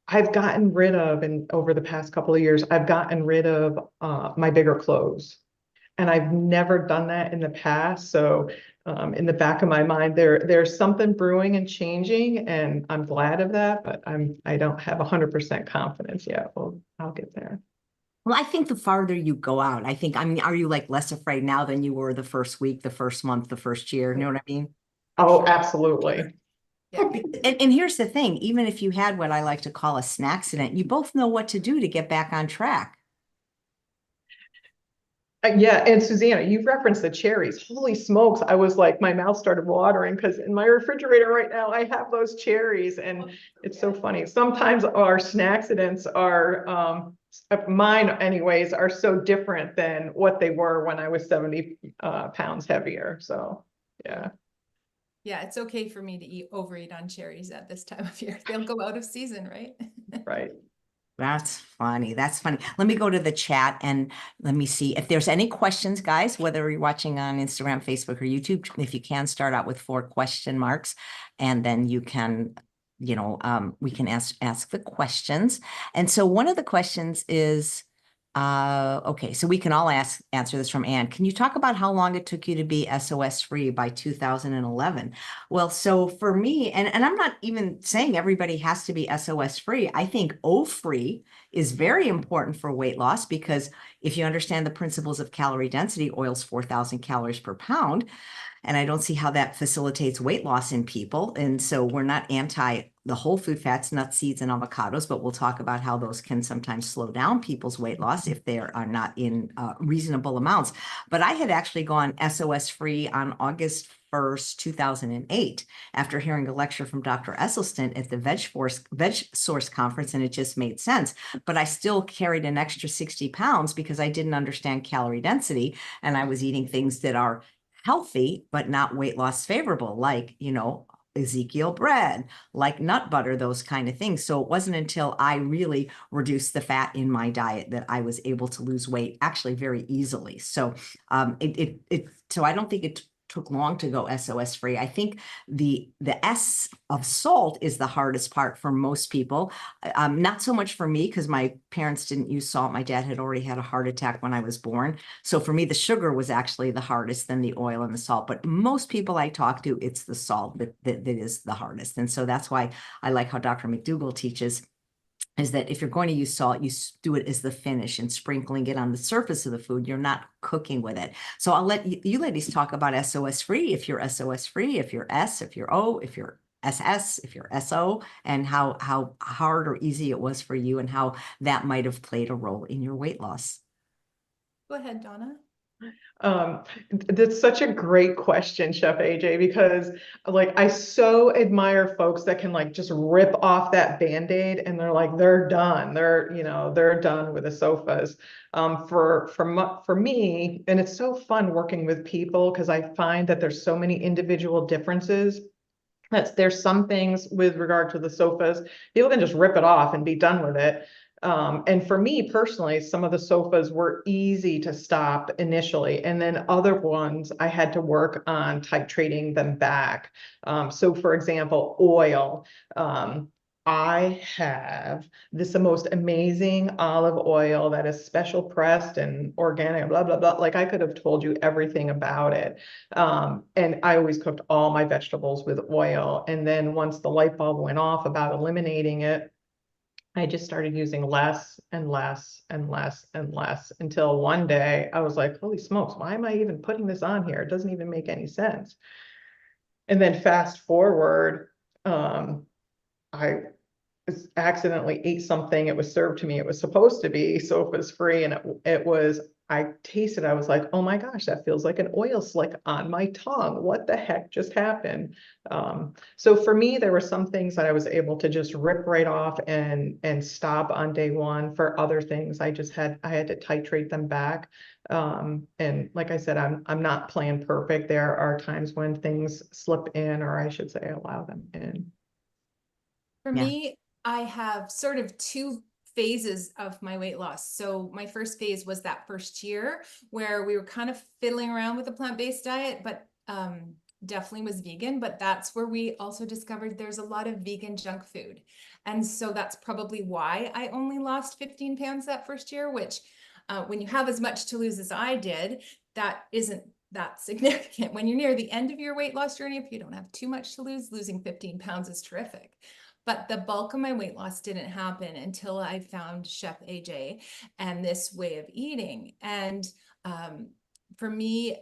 I've gotten rid of, and over the past couple of years, I've gotten rid of my bigger clothes. And I've never done that in the past. So in the back of my mind, there's something brewing and changing, and I'm glad of that, but I don't have 100% confidence yet. Well, I'll get there. Well, I think the farther you go out, I mean, are you like less afraid now than you were the first week, the first month, the first year? You know what I mean? Oh, absolutely. Yeah. And here's the thing, even if you had what I like to call a snack accident, you both know what to do to get back on track. Yeah, and Susanna, you've referenced the cherries. Holy smokes, I was like, my mouth started watering because in my refrigerator right now, I have those cherries, and it's so funny. Sometimes our snack accidents are, mine anyways, are so different than what they were when I was 70 pounds heavier. So, yeah. Yeah, it's okay for me to overeat on cherries at this time of year. They'll go out of season, right? Right. That's funny. That's funny. Let me go to the chat and let me see if there's any questions, guys, whether you're watching on Instagram, Facebook, or YouTube. If you can start out with 4 question marks, and then you can, we can ask the questions. And so one of the questions is, okay, so we can all answer this from Anne. Can you talk about how long it took you to be SOS free by 2011? Well, so for me, and I'm not even saying everybody has to be SOS free. I think O free is very important for weight loss, because if you understand the principles of calorie density, oil's 4,000 calories per pound. And I don't see how that facilitates weight loss in people. And so we're not anti the whole food fats, nuts, seeds, and avocados, but we'll talk about how those can sometimes slow down people's weight loss if they are not in reasonable amounts. But I had actually gone SOS free on August 2008, after hearing a lecture from Dr. Esselstyn at the Veg Source conference, and it just made sense. But I still carried an extra 60 pounds because I didn't understand calorie density, and I was eating things that are healthy, but not weight loss favorable, like, Ezekiel bread, like nut butter, those kind of things. So it wasn't until I really reduced the fat in my diet that I was able to lose weight actually very easily. So so I don't think it took long to go SOS free. I think the S of salt is the hardest part for most people. Not so much for me, because my parents didn't use salt. My dad had already had a heart attack when I was born. So for me, the sugar was actually the hardest, than the oil and the salt. But most people I talk to, it's the salt that is the hardest. And so that's why I like how Dr. McDougall teaches, is that if you're going to use salt, you do it as the finish and sprinkling it on the surface of the food. You're not cooking with it. So I'll let you ladies talk about SOS free, if you're SOS free, if you're S, if you're O, if you're SS, if you're SO, and how hard or easy it was for you, and how that might have played a role in your weight loss. Go ahead, Donna. That's such a great question, Chef AJ, because like I so admire folks that can like just rip off that Band-Aid and they're like they're done. They're done with the sofas. For me, and it's so fun working with people because I find that there's so many individual differences. There's some things with regard to the sofas, people can just rip it off and be done with it. And for me personally, some of the sofas were easy to stop initially, and then other ones I had to work on titrating them back. So for example, oil. I have the most amazing olive oil that is special pressed and organic, blah, blah, blah. Like I could have told you everything about it. And I always cooked all my vegetables with oil. And then once the light bulb went off about eliminating it, I just started using less and less and less and less until one day I was like, holy smokes, why am I even putting this on here? It doesn't even make any sense. And then fast forward, I accidentally ate something. It was served to me. It was supposed to be, so it was free. And it was, I tasted, I was like, oh my gosh, that feels like an oil slick on my tongue. What the heck just happened? So for me, there were some things that I was able to just rip right off and stop on day one. For other things, I had to titrate them back. And like I said, I'm not plan perfect. There are times when things slip in, or I should say, allow them in. For Yeah. me, I have sort of two phases of my weight loss. So my first phase was that first year where we were kind of fiddling around with a plant-based diet, but definitely was vegan. But that's where we also discovered there's a lot of vegan junk food. And so that's probably why I only lost 15 pounds that first year, which when you have as much to lose as I did, that isn't that significant. When you're near the end of your weight loss journey, if you don't have too much to lose, losing 15 pounds is terrific. But the bulk of my weight loss didn't happen until I found Chef AJ and this way of eating. And for me,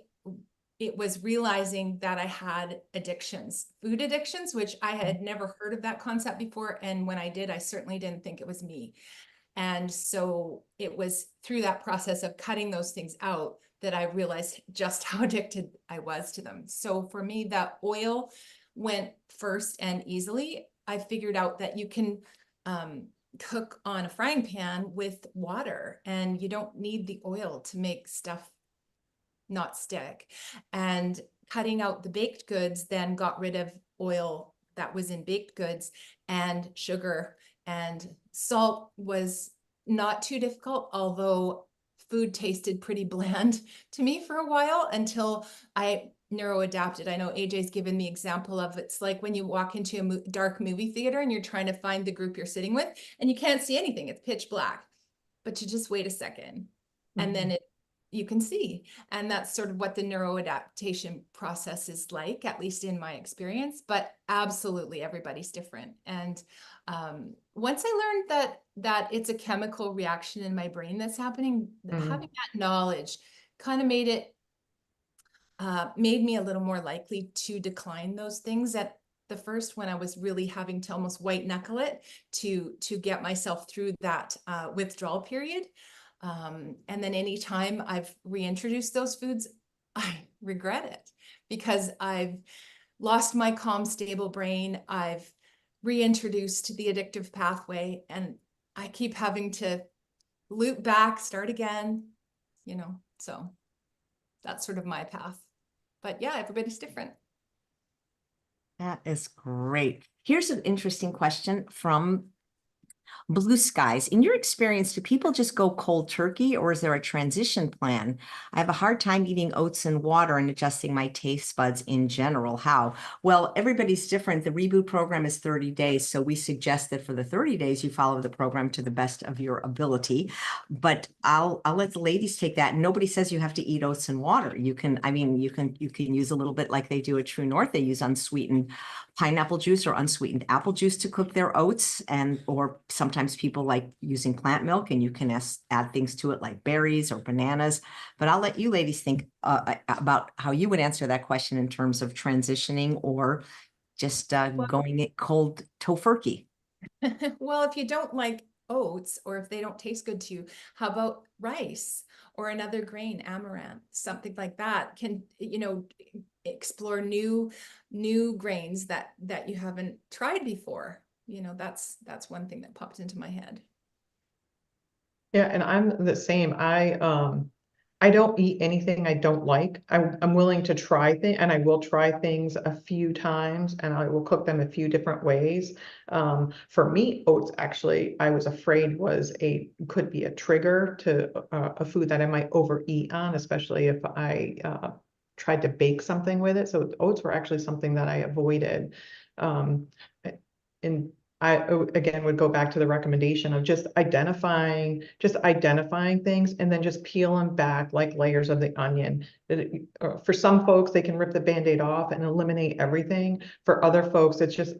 it was realizing that I had addictions, food addictions, which I had never heard of that concept before. And when I did, I certainly didn't think it was me. And so it was through that process of cutting those things out that I realized just how addicted I was to them. So for me, that oil went first and easily. I figured out that you can cook on a frying pan with water and you don't need the oil to make stuff not stick. And cutting out the baked goods then got rid of oil that was in baked goods, and sugar and salt was not too difficult, although food tasted pretty bland to me for a while until I neuro adapted. I know AJ's given the example of, it's like when you walk into a dark movie theater and you're trying to find the group you're sitting with and you can't see anything, it's pitch black, but you just wait a second and then you can see. And that's sort of what the neuro adaptation process is like, at least in my experience, but absolutely everybody's different. And once I learned that it's a chemical reaction in my brain that's happening, having that knowledge kind of made me a little more likely to decline those things at the first, when I was really having to almost white knuckle it to get myself through that withdrawal period. And then anytime I've reintroduced those foods, I regret it because I've lost my calm, stable brain. I've reintroduced the addictive pathway, and I keep having to loop back, start again, so that's sort of my path. But yeah, everybody's different. That is great. Here's an interesting question from Blue Skies. In your experience, do people just go cold turkey, or is there a transition plan? I have a hard time eating oats and water and adjusting my taste buds in general. How? Well, everybody's different. The reboot program is 30 days. So we suggest that for the 30 days, you follow the program to the best of your ability. But I'll let the ladies take that. Nobody says you have to eat oats and water. You can use a little bit like they do at True North. They use unsweetened pineapple juice or unsweetened apple juice to cook their oats, or sometimes people like using plant milk, and you can add things to it like berries or bananas. But I'll let you ladies think about how you would answer that question in terms of transitioning or just going it cold tofurkey. Well, if you don't like oats, or if they don't taste good to you, how about rice or another grain, amaranth, something like that can, you know, explore new grains that you haven't tried before. You know, that's one thing that popped into my head. Yeah, and I'm the same. I don't eat anything I don't like. I'm willing to try things, and I will try things a few times, and I will cook them a few different ways. For me, oats actually, I was afraid could be a trigger to a food that I might overeat on, especially if I tried to bake something with it. So oats were actually something that I avoided. Um, and I again would go back to the recommendation of just identifying things and then just peel them back like layers of the onion. For some folks, they can rip the Band-Aid off and eliminate everything. For other folks, it's just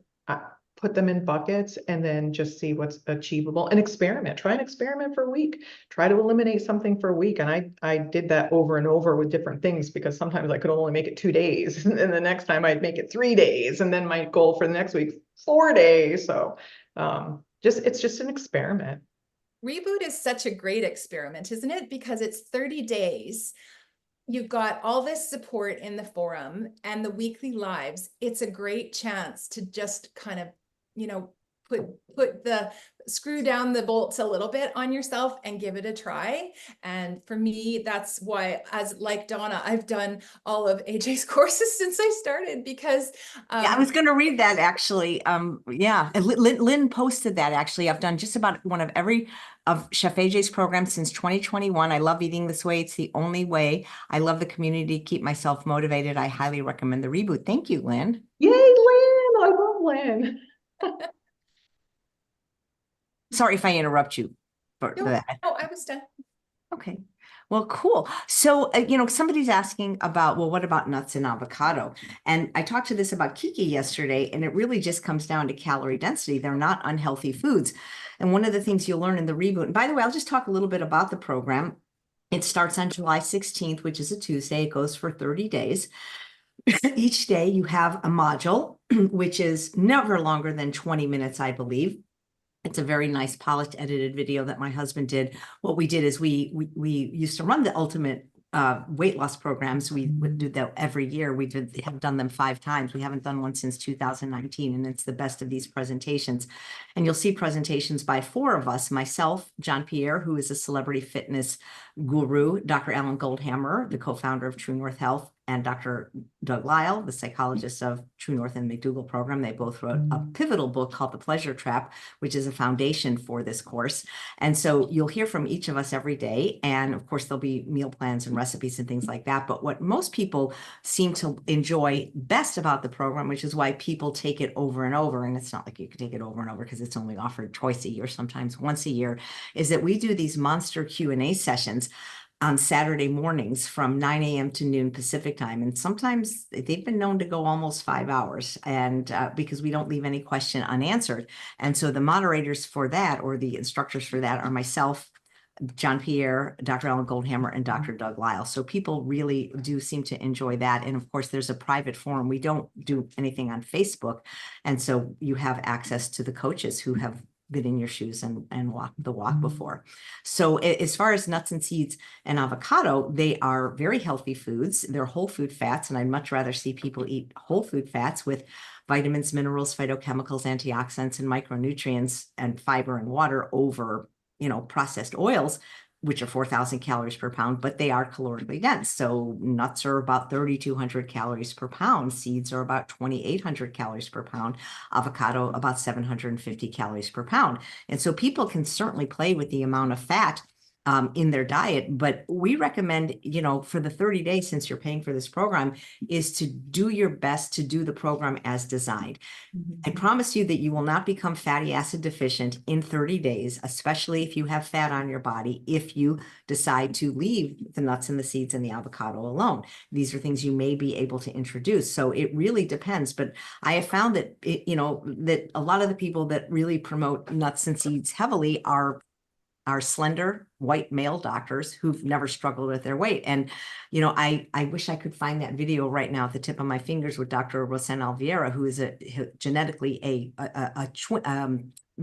put them in buckets and then just see what's achievable and experiment. Try an experiment for a week. Try to eliminate something for a week. And I did that over and over with different things, because sometimes I could only make it 2 days. And then the next time I'd make it 3 days. And then my goal for the next week, 4 days. So it's just an experiment. Reboot is such a great experiment, isn't it? Because it's 30 days. You've got all this support in the forum and the weekly lives. It's a great chance to just kind of, you know, put the screw down the bolts a little bit on yourself and give it a try. And for me, that's why, as like Donna, I've done all of AJ's courses since I started, because Yeah, I was going to read that actually. Yeah, and Lynn posted that actually. I've done just about one of every of Chef AJ's programs since 2021. I love eating this way. It's the only way. I love the community, keep myself motivated. I highly recommend the reboot. Thank you, Lynn. Yay, Lynn! I love Lynn. Sorry if I interrupt you for no, that. no, I was done. Okay. Well, cool. So, somebody's asking about, well, what about nuts and avocado? And I talked to this about Kiki yesterday, and it really just comes down to calorie density. They're not unhealthy foods. And one of the things you'll learn in the reboot, and by the way, I'll just talk a little bit about the program. It starts on July 16th, which is a Tuesday. It goes for 30 days. Each day you have a module, which is never longer than 20 minutes, I believe. It's a very nice polished edited video that my husband did. What we did is we used to run the ultimate weight loss programs. We would do that every year. We have done them 5 times. We haven't done one since 2019, and it's the best of these presentations. And you'll see presentations by 4 of us: myself, John Pierre, who is a celebrity fitness guru, Dr. Alan Goldhammer, the co-founder of True North Health, and Dr. Doug Lyle, the psychologist of True North and McDougall program. They both wrote a pivotal book called The Pleasure Trap, which is a foundation for this course. And so you'll hear from each of us every day. And of course, there'll be meal plans and recipes and things like that. But what most people seem to enjoy best about the program, which is why people take it over and over, and it's not like you can take it over and over because it's only offered twice a year, sometimes once a year, is that we do these monster Q&A sessions on Saturday mornings from 9 a.m. to noon Pacific time. And sometimes they've been known to go almost 5 hours, and because we don't leave any question unanswered. And so the moderators for that, or the instructors for that, are myself, John Pierre, Dr. Alan Goldhammer, and Dr. Doug Lyle. So people really do seem to enjoy that. And of course, there's a private forum. We don't do anything on Facebook. And so you have access to the coaches who have been in your shoes and walked the walk before. So as far as nuts and seeds and avocado, they are very healthy foods. They're whole food fats, and I'd much rather see people eat whole food fats with vitamins, minerals, phytochemicals, antioxidants, and micronutrients, and fiber and water over, processed oils, which are 4,000 calories per pound, but they are calorically dense. So nuts are about 3,200 calories per pound. Seeds are about 2,800 calories per pound. Avocado, about 750 calories per pound. And so people can certainly play with the amount of fat in their diet, but we recommend, for the 30 days, since you're paying for this program, is to do your best to do the program as designed. I promise you that you will not become fatty acid deficient in 30 days, especially if you have fat on your body, if you decide to leave the nuts and the seeds and the avocado alone. These are things you may be able to introduce. So it really depends. But I have found that, that a lot of the people that really promote nuts and seeds heavily are slender white male doctors who've never struggled with their weight. And, I wish I could find that video right now at the tip of my fingers with Dr. Rosanna Alviera, who is genetically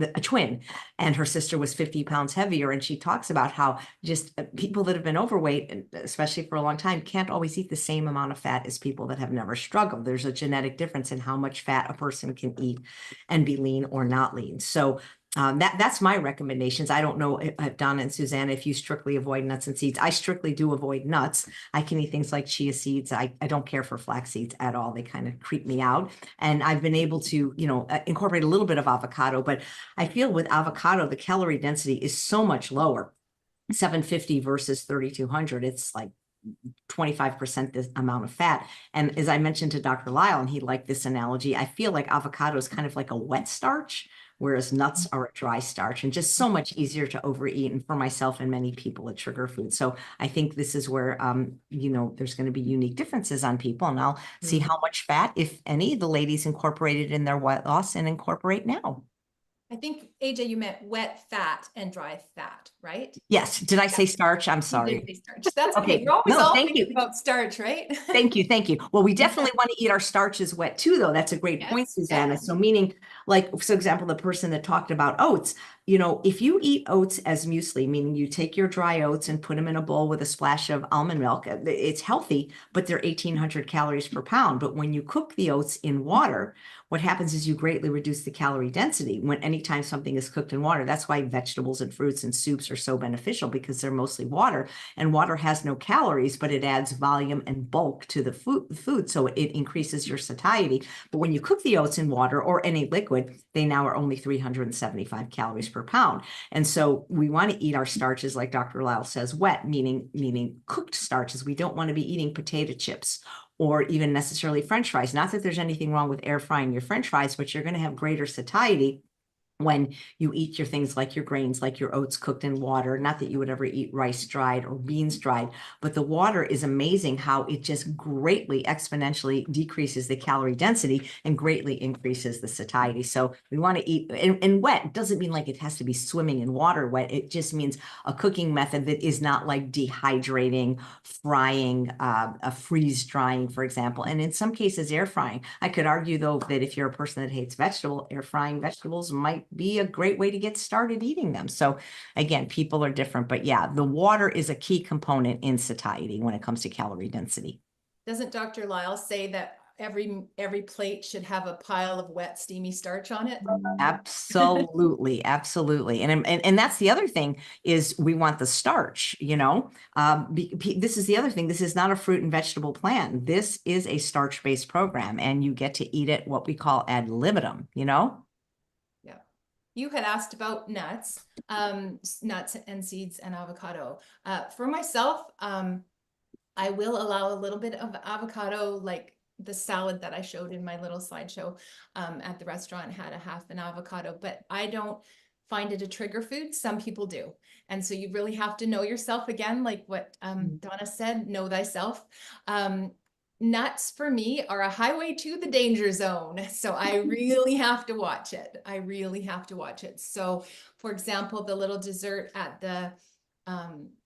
a twin, and her sister was 50 pounds heavier. And she talks about how just people that have been overweight, and especially for a long time, can't always eat the same amount of fat as people that have never struggled. There's a genetic difference in how much fat a person can eat and be lean or not lean. So that's my recommendations. I don't know if Donna and Susanna, if you strictly avoid nuts and seeds. I strictly do avoid nuts. I can eat things like chia seeds. I don't care for flax seeds at all. They kind of creep me out. And I've been able to, incorporate a little bit of avocado, but I feel with avocado, the calorie density is so much lower. 750 versus 3,200. It's like 25% this amount of fat. And as I mentioned to Dr. Lyle, and he liked this analogy, I feel like avocado is kind of like a wet starch, whereas nuts are a dry starch, and just so much easier to overeat. And for myself and many people, it's sugar food. So I think this is where, there's going to be unique differences on people, and I'll see how much fat, if any, the ladies incorporated in their weight loss and incorporate now. I think, AJ, you meant wet fat and dry fat, right? Yes. Did I say starch? I'm sorry. You did say starch. That's Okay. okay. We're always No, all thank thinking you. about starch, right? Thank you. Thank you. Well, we definitely want to eat our starches wet too, though. That's a great point, Yes, Susanna. yes. So meaning, like, for example, the person that talked about oats, if you eat oats as muesli, meaning you take your dry oats and put them in a bowl with a splash of almond milk, it's healthy, but they're 1,800 calories per pound. But when you cook the oats in water, what happens is you greatly reduce the calorie density anytime something is cooked in water. That's why vegetables and fruits and soups are so beneficial, because they're mostly water, and water has no calories, but it adds volume and bulk to the food. So it increases your satiety. But when you cook the oats in water or any liquid, they now are only 375 calories per pound. And so we want to eat our starches, like Dr. Lyle says, wet, meaning cooked starches. We don't want to be eating potato chips or even necessarily French fries. Not that there's anything wrong with air frying your French fries, but you're going to have greater satiety when you eat your things like your grains, like your oats cooked in water. Not that you would ever eat rice dried or beans dried, but the water is amazing how it just greatly exponentially decreases the calorie density and greatly increases the satiety. So we want to eat, and wet doesn't mean like it has to be swimming in water wet. It just means a cooking method that is not like dehydrating, frying, freeze drying, for example, and in some cases air frying. I could argue though that if you're a person that hates air frying vegetables might be a great way to get started eating them. So again, people are different, but yeah, the water is a key component in satiety when it comes to calorie density. Doesn't Dr. Lyle say that every plate should have a pile of wet, steamy starch on it? Absolutely, absolutely. And that's the other thing is we want the starch, this is the other thing. This is not a fruit and vegetable plan. This is a starch-based program, and you get to eat it what we call ad libitum, Yeah. You had asked about nuts and seeds and avocado. For myself, I will allow a little bit of avocado, like the salad that I showed in my little slideshow at the restaurant had a half an avocado, but I don't find it a trigger food. Some people do. And so you really have to know yourself again, like what Donna said, know thyself. Nuts for me are a highway to the danger zone. So I really have to watch it. I really have to watch it. So for example, the little dessert at the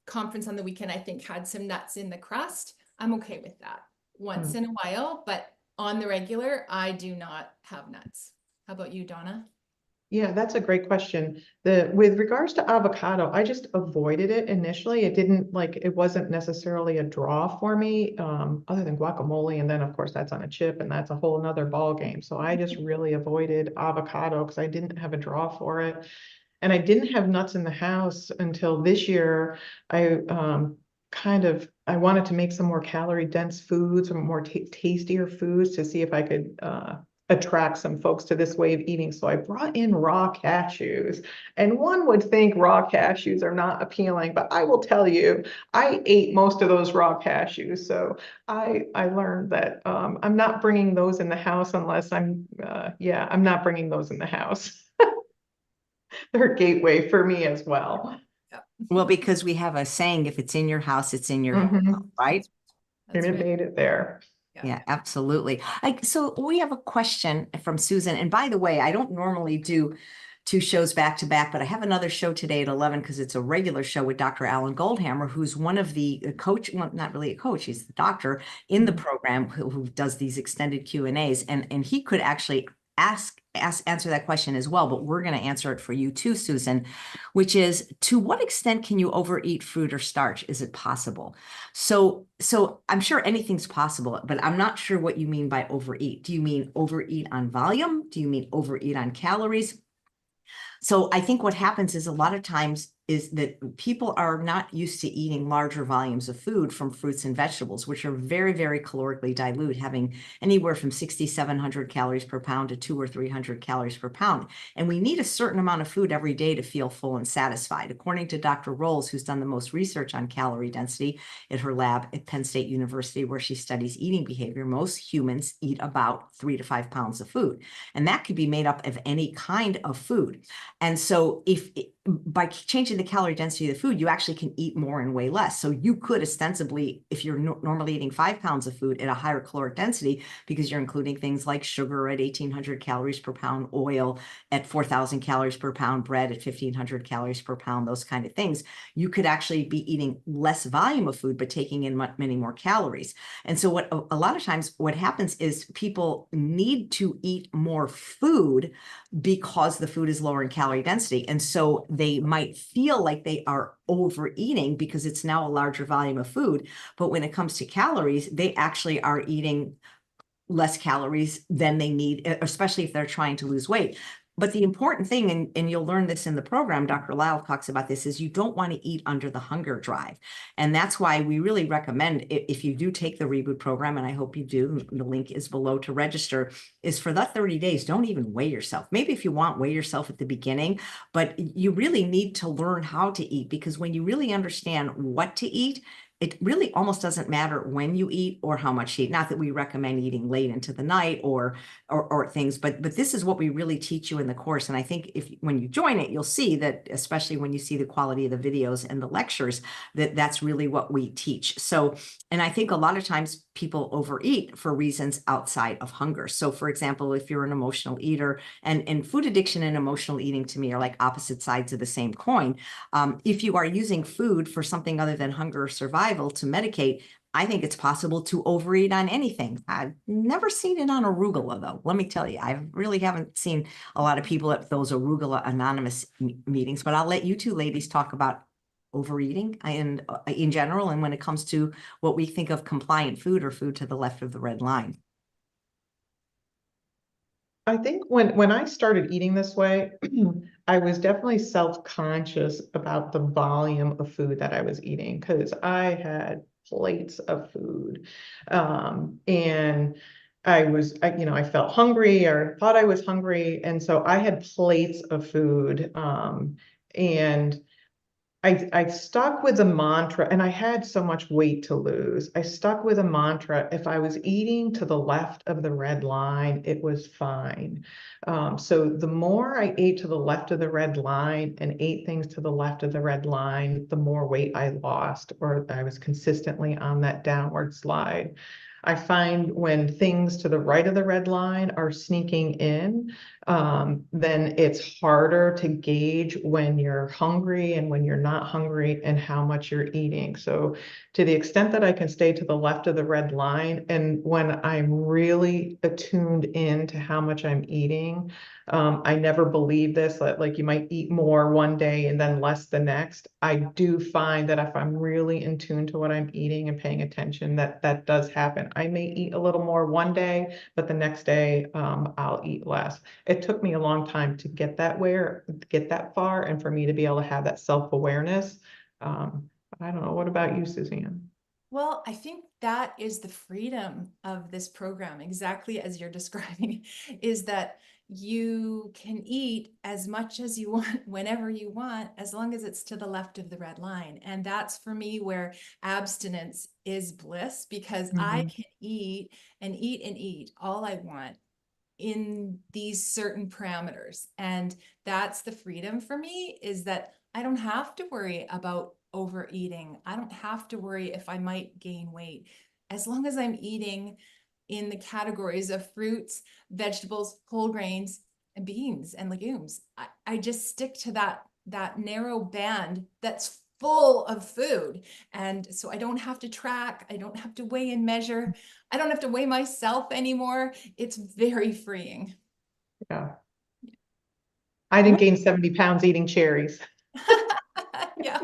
conference on the weekend, I think had some nuts in the crust. I'm okay with that once in a while, but on the regular, I do not have nuts. How about you, Donna? Yeah, that's a great question. With regards to avocado, I just avoided it initially. It wasn't necessarily a draw for me, other than guacamole. And then of course that's on a chip, and that's a whole nother ball game. So I just really avoided avocado because I didn't have a draw for it. And I didn't have nuts in the house until this year. I wanted to make some more calorie dense foods, some more tastier foods to see if I could attract some folks to this way of eating. So I brought in raw cashews, and one would think raw cashews are not appealing, but I will tell you, I ate most of those raw cashews. So I learned that I'm not bringing those in the house unless I'm not bringing those in the house. They're a gateway for me as well. Well, because we have a saying, if it's in your house, it's in your house, right? And it made it there. Yeah, absolutely. So we have a question from Susan. And by the way, I don't normally do 2 shows back to back, but I have another show today at 11 because it's a regular show with Dr. Alan Goldhammer, who's one of the coach, well, not really a coach, he's the doctor in the program who does these extended Q&As. And he could actually answer that question as well, but we're going to answer it for you too, Susan, which is, to what extent can you overeat fruit or starch? Is it possible? So I'm sure anything's possible, but I'm not sure what you mean by overeat. Do you mean overeat on volume? Do you mean overeat on calories? So I think what happens is, a lot of times, is that people are not used to eating larger volumes of food from fruits and vegetables, which are very, very calorically dilute, having anywhere from 6,700 calories per pound to 200 or 300 calories per pound. And we need a certain amount of food every day to feel full and satisfied. According to Dr. Rolls, who's done the most research on calorie density at her lab at Penn State University, where she studies eating behavior, most humans eat about 3 to 5 pounds of food. And that could be made up of any kind of food. And so by changing the calorie density of the food, you actually can eat more and weigh less. So you could ostensibly, if you're normally eating 5 pounds of food at a higher caloric density, because you're including things like sugar at 1,800 calories per pound, oil at 4,000 calories per pound, bread at 1,500 calories per pound, those kind of things, you could actually be eating less volume of food, but taking in many more calories. And so what a lot of times what happens is, people need to eat more food because the food is lower in calorie density. And so they might feel like they are overeating because it's now a larger volume of food. But when it comes to calories, they actually are eating less calories than they need, especially if they're trying to lose weight. But the important thing, and you'll learn this in the program, Dr. Lyle talks about this, is you don't want to eat under the hunger drive. And that's why we really recommend, if you do take the Reboot program, and I hope you do, the link is below to register, is for that 30 days, don't even weigh yourself. Maybe if you want, weigh yourself at the beginning, but you really need to learn how to eat, because when you really understand what to eat, it really almost doesn't matter when you eat or how much you eat. Not that we recommend eating late into the night or things, but this is what we really teach you in the course. And I think when you join it, you'll see that, especially when you see the quality of the videos and the lectures, that's really what we teach. So, and I think a lot of times people overeat for reasons outside of hunger. So for example, if you're an emotional eater, and food addiction and emotional eating to me are like opposite sides of the same coin. If you are using food for something other than hunger or survival to medicate, I think it's possible to overeat on anything. I've never seen it on arugula, though. Let me tell you, I really haven't seen a lot of people at those arugula anonymous meetings, but I'll let you two ladies talk about overeating and in general, and when it comes to what we think of compliant food or food to the left of the red line. I think when I started eating this way, I was definitely self-conscious about the volume of food that I was eating, because I had plates of food. And I felt hungry, or thought I was hungry. And so I had plates of food. And I stuck with the mantra, and I had so much weight to lose. I stuck with a mantra: if I was eating to the left of the red line, it was fine. So the more I ate to the left of the red line and ate things to the left of the red line, the more weight I lost, or I was consistently on that downward slide. I find when things to the right of the red line are sneaking in, then it's harder to gauge when you're hungry and when you're not hungry, and how much you're eating. So to the extent that I can stay to the left of the red line, and when I'm really attuned in to how much I'm eating, I never believe this, like you might eat more one day and then less the next. I do find that if I'm really in tune to what I'm eating and paying attention, that does happen. I may eat a little more one day, but the next day I'll eat less. It took me a long time to get that far, and for me to be able to have that self-awareness. I don't know. What about you, Suzanne? Well, I think that is the freedom of this program, exactly as you're describing, is that you can eat as much as you want, whenever you want, as long as it's to the left of the red line. And that's for me where abstinence is bliss, because I can eat and eat and eat all I want in these certain parameters. And that's the freedom for me, is that I don't have to worry about overeating. I don't have to worry if I might gain weight, as long as I'm eating in the categories of fruits, vegetables, whole grains, and beans and legumes. I just stick to that narrow band that's full of food. And so I don't have to track, I don't have to weigh and measure, I don't have to weigh myself anymore. It's very freeing. Yeah. I didn't gain 70 pounds eating cherries. Yeah.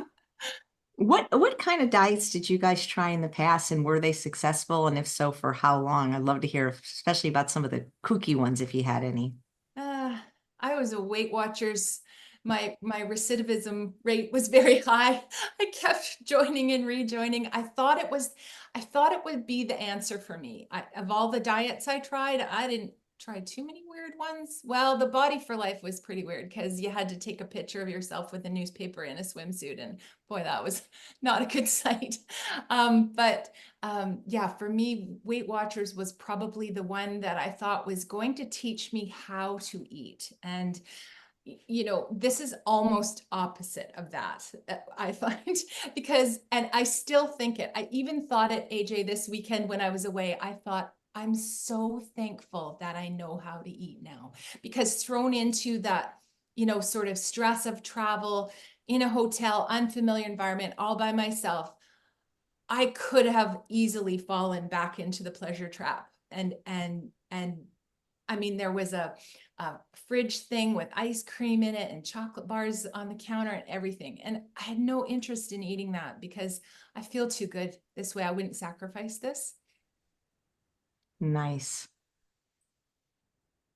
What kind of diets did you guys try in the past, and were they successful? And if so, for how long? I'd love to hear, especially about some of the kooky ones, if you had any. Uh, I was a Weight Watchers. My recidivism rate was very high. I kept joining and rejoining. I thought it would be the answer for me. Of all the diets I tried, I didn't try too many weird ones. Well, the Body for Life was pretty weird because you had to take a picture of yourself with a newspaper in a swimsuit, and boy, that was not a good sight. Yeah, for me, Weight Watchers was probably the one that I thought was going to teach me how to eat. And, you know, this is almost opposite of that, I find, because, and I still think it. I even thought it, AJ, this weekend when I was away, I thought, I'm so thankful that I know how to eat now, because thrown into that, you know, sort of stress of travel in a hotel, unfamiliar environment, all by myself, I could have easily fallen back into the pleasure trap. And I mean, there was a fridge thing with ice cream in it and chocolate bars on the counter and everything. And I had no interest in eating that because I feel too good this way. I wouldn't sacrifice this. Nice.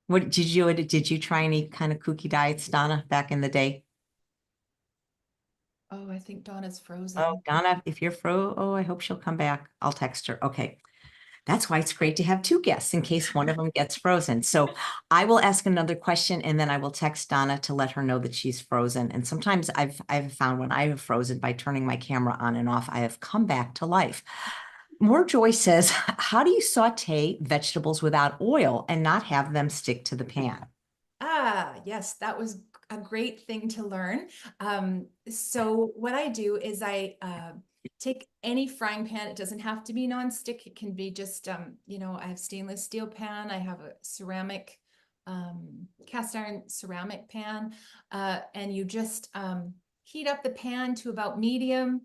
What did you try any kind of kooky diets, Donna, back in the day? Oh, I think Donna's Oh, frozen. Donna, if you're oh, I hope she'll come back. I'll text her. Okay. That's why it's great to have two guests in case one of them gets frozen. So I will ask another question and then I will text Donna to let her know that she's frozen. And sometimes I've found when I have frozen by turning my camera on and off, I have come back to life. More Joy says, how do you saute vegetables without oil and not have them stick to the pan? Ah, yes, that was a great thing to learn. So what I do is I take any frying pan. It doesn't have to be nonstick. It can be just, you know, I have stainless steel pan. I have a ceramic, cast iron ceramic pan. And you just heat up the pan to about medium,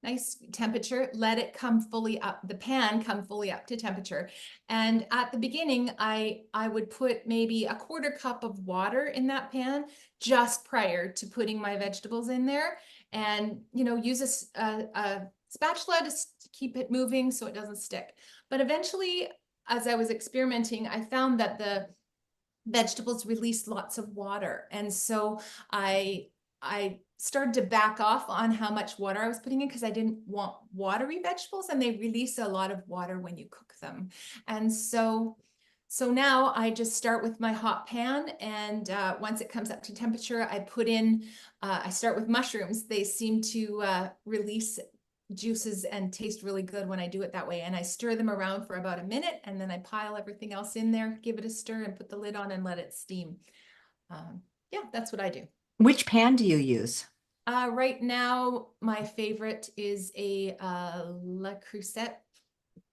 nice temperature. Let it come fully up, the pan come fully up to temperature. And at the beginning, I would put maybe a quarter cup of water in that pan just prior to putting my vegetables in there, and you know, use a spatula to keep it moving so it doesn't stick. But eventually, as I was experimenting, I found that the vegetables release lots of water, and so I started to back off on how much water I was putting in because I didn't want watery vegetables, and they release a lot of water when you cook them. And so now I just start with my hot pan, and once it comes up to temperature, I put in, I start with mushrooms. They seem to release juices and taste really good when I do it that way. And I stir them around for about a minute, and then I pile everything else in there, give it a stir, and put the lid on and let it steam. Yeah, that's what I do. Which pan do you use? Right now, my favorite is a Le Creuset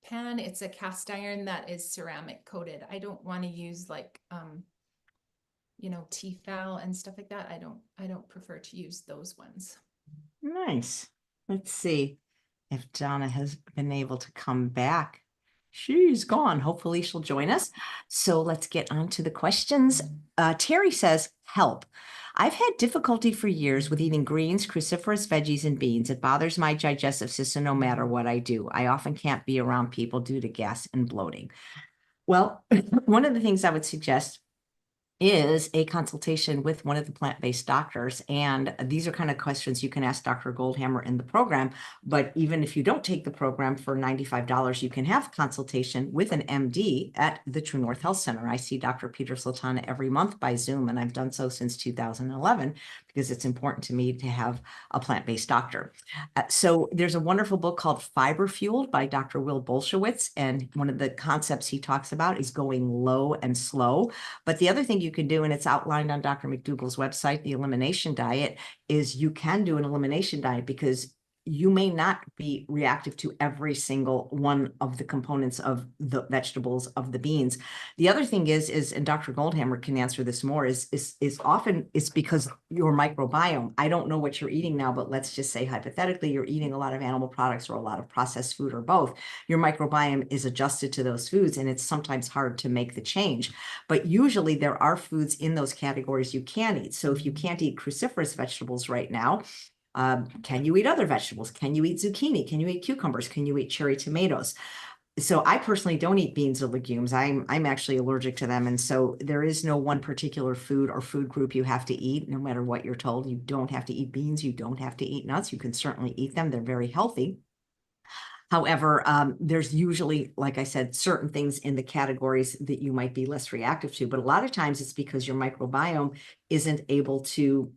pan. It's a cast iron that is ceramic coated. I don't want to use like you know, Tefal and stuff like that. I don't prefer to use those ones. Nice. Let's see if Donna has been able to come back. She's gone. Hopefully she'll join us. So let's get on to the questions. Terry says, help. I've had difficulty for years with eating greens, cruciferous veggies, and beans. It bothers my digestive system no matter what I do. I often can't be around people due to gas and bloating. Well, one of the things I would suggest is a consultation with one of the plant-based doctors. And these are kind of questions you can ask Dr. Goldhammer in the program. But even if you don't take the program for $95, you can have a consultation with an MD at the True North Health Center. I see Dr. Peter Sultana every month by Zoom, and I've done so since 2011 because it's important to me to have a plant-based doctor. So there's a wonderful book called Fiber Fueled by Dr. Will Bolshewitz. And one of the concepts he talks about is going low and slow. But the other thing you can do, and it's outlined on Dr. McDougall's website, the elimination diet, is you can do an elimination diet because you may not be reactive to every single one of the components of the vegetables, of the beans. The other thing is, and Dr. Goldhammer can answer this more, is often it's because your microbiome. I don't know what you're eating now, but let's just say hypothetically, you're eating a lot of animal products or a lot of processed food or both. Your microbiome is adjusted to those foods, and it's sometimes hard to make the change. But usually there are foods in those categories you can eat. So if you can't eat cruciferous vegetables right now, can you eat other vegetables? Can you eat zucchini? Can you eat cucumbers? Can you eat cherry tomatoes? So I personally don't eat beans or legumes. I'm actually allergic to them. And so there is no one particular food or food group you have to eat, no matter what you're told. You don't have to eat beans. You don't have to eat nuts. You can certainly eat them. They're very healthy. However, there's usually, like I said, certain things in the categories that you might be less reactive to, but a lot of times it's because your microbiome isn't able to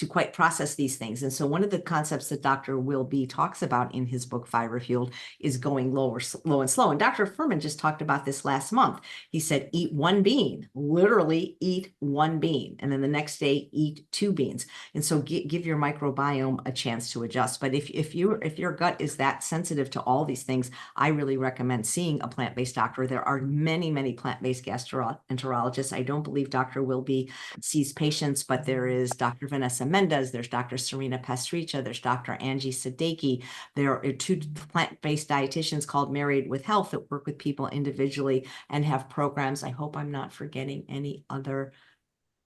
quite process these things. And so one of the concepts that Dr. Will B talks about in his book, Fiber Fueled, is going low and slow. And Dr. Furman just talked about this last month. He said, eat one bean, literally eat one bean. And then the next day, eat 2 beans. And so give your microbiome a chance to adjust. But if your gut is that sensitive to all these things, I really recommend seeing a plant-based doctor. There are many, many plant-based gastroenterologists. I don't believe Dr. Will B sees patients, but there is Dr. Vanessa Mendez, there's Dr. Serena Pastricha, there's Dr. Angie Sadeki. There are 2 plant-based dietitians called Married with Health that work with people individually and have programs. I hope I'm not forgetting any other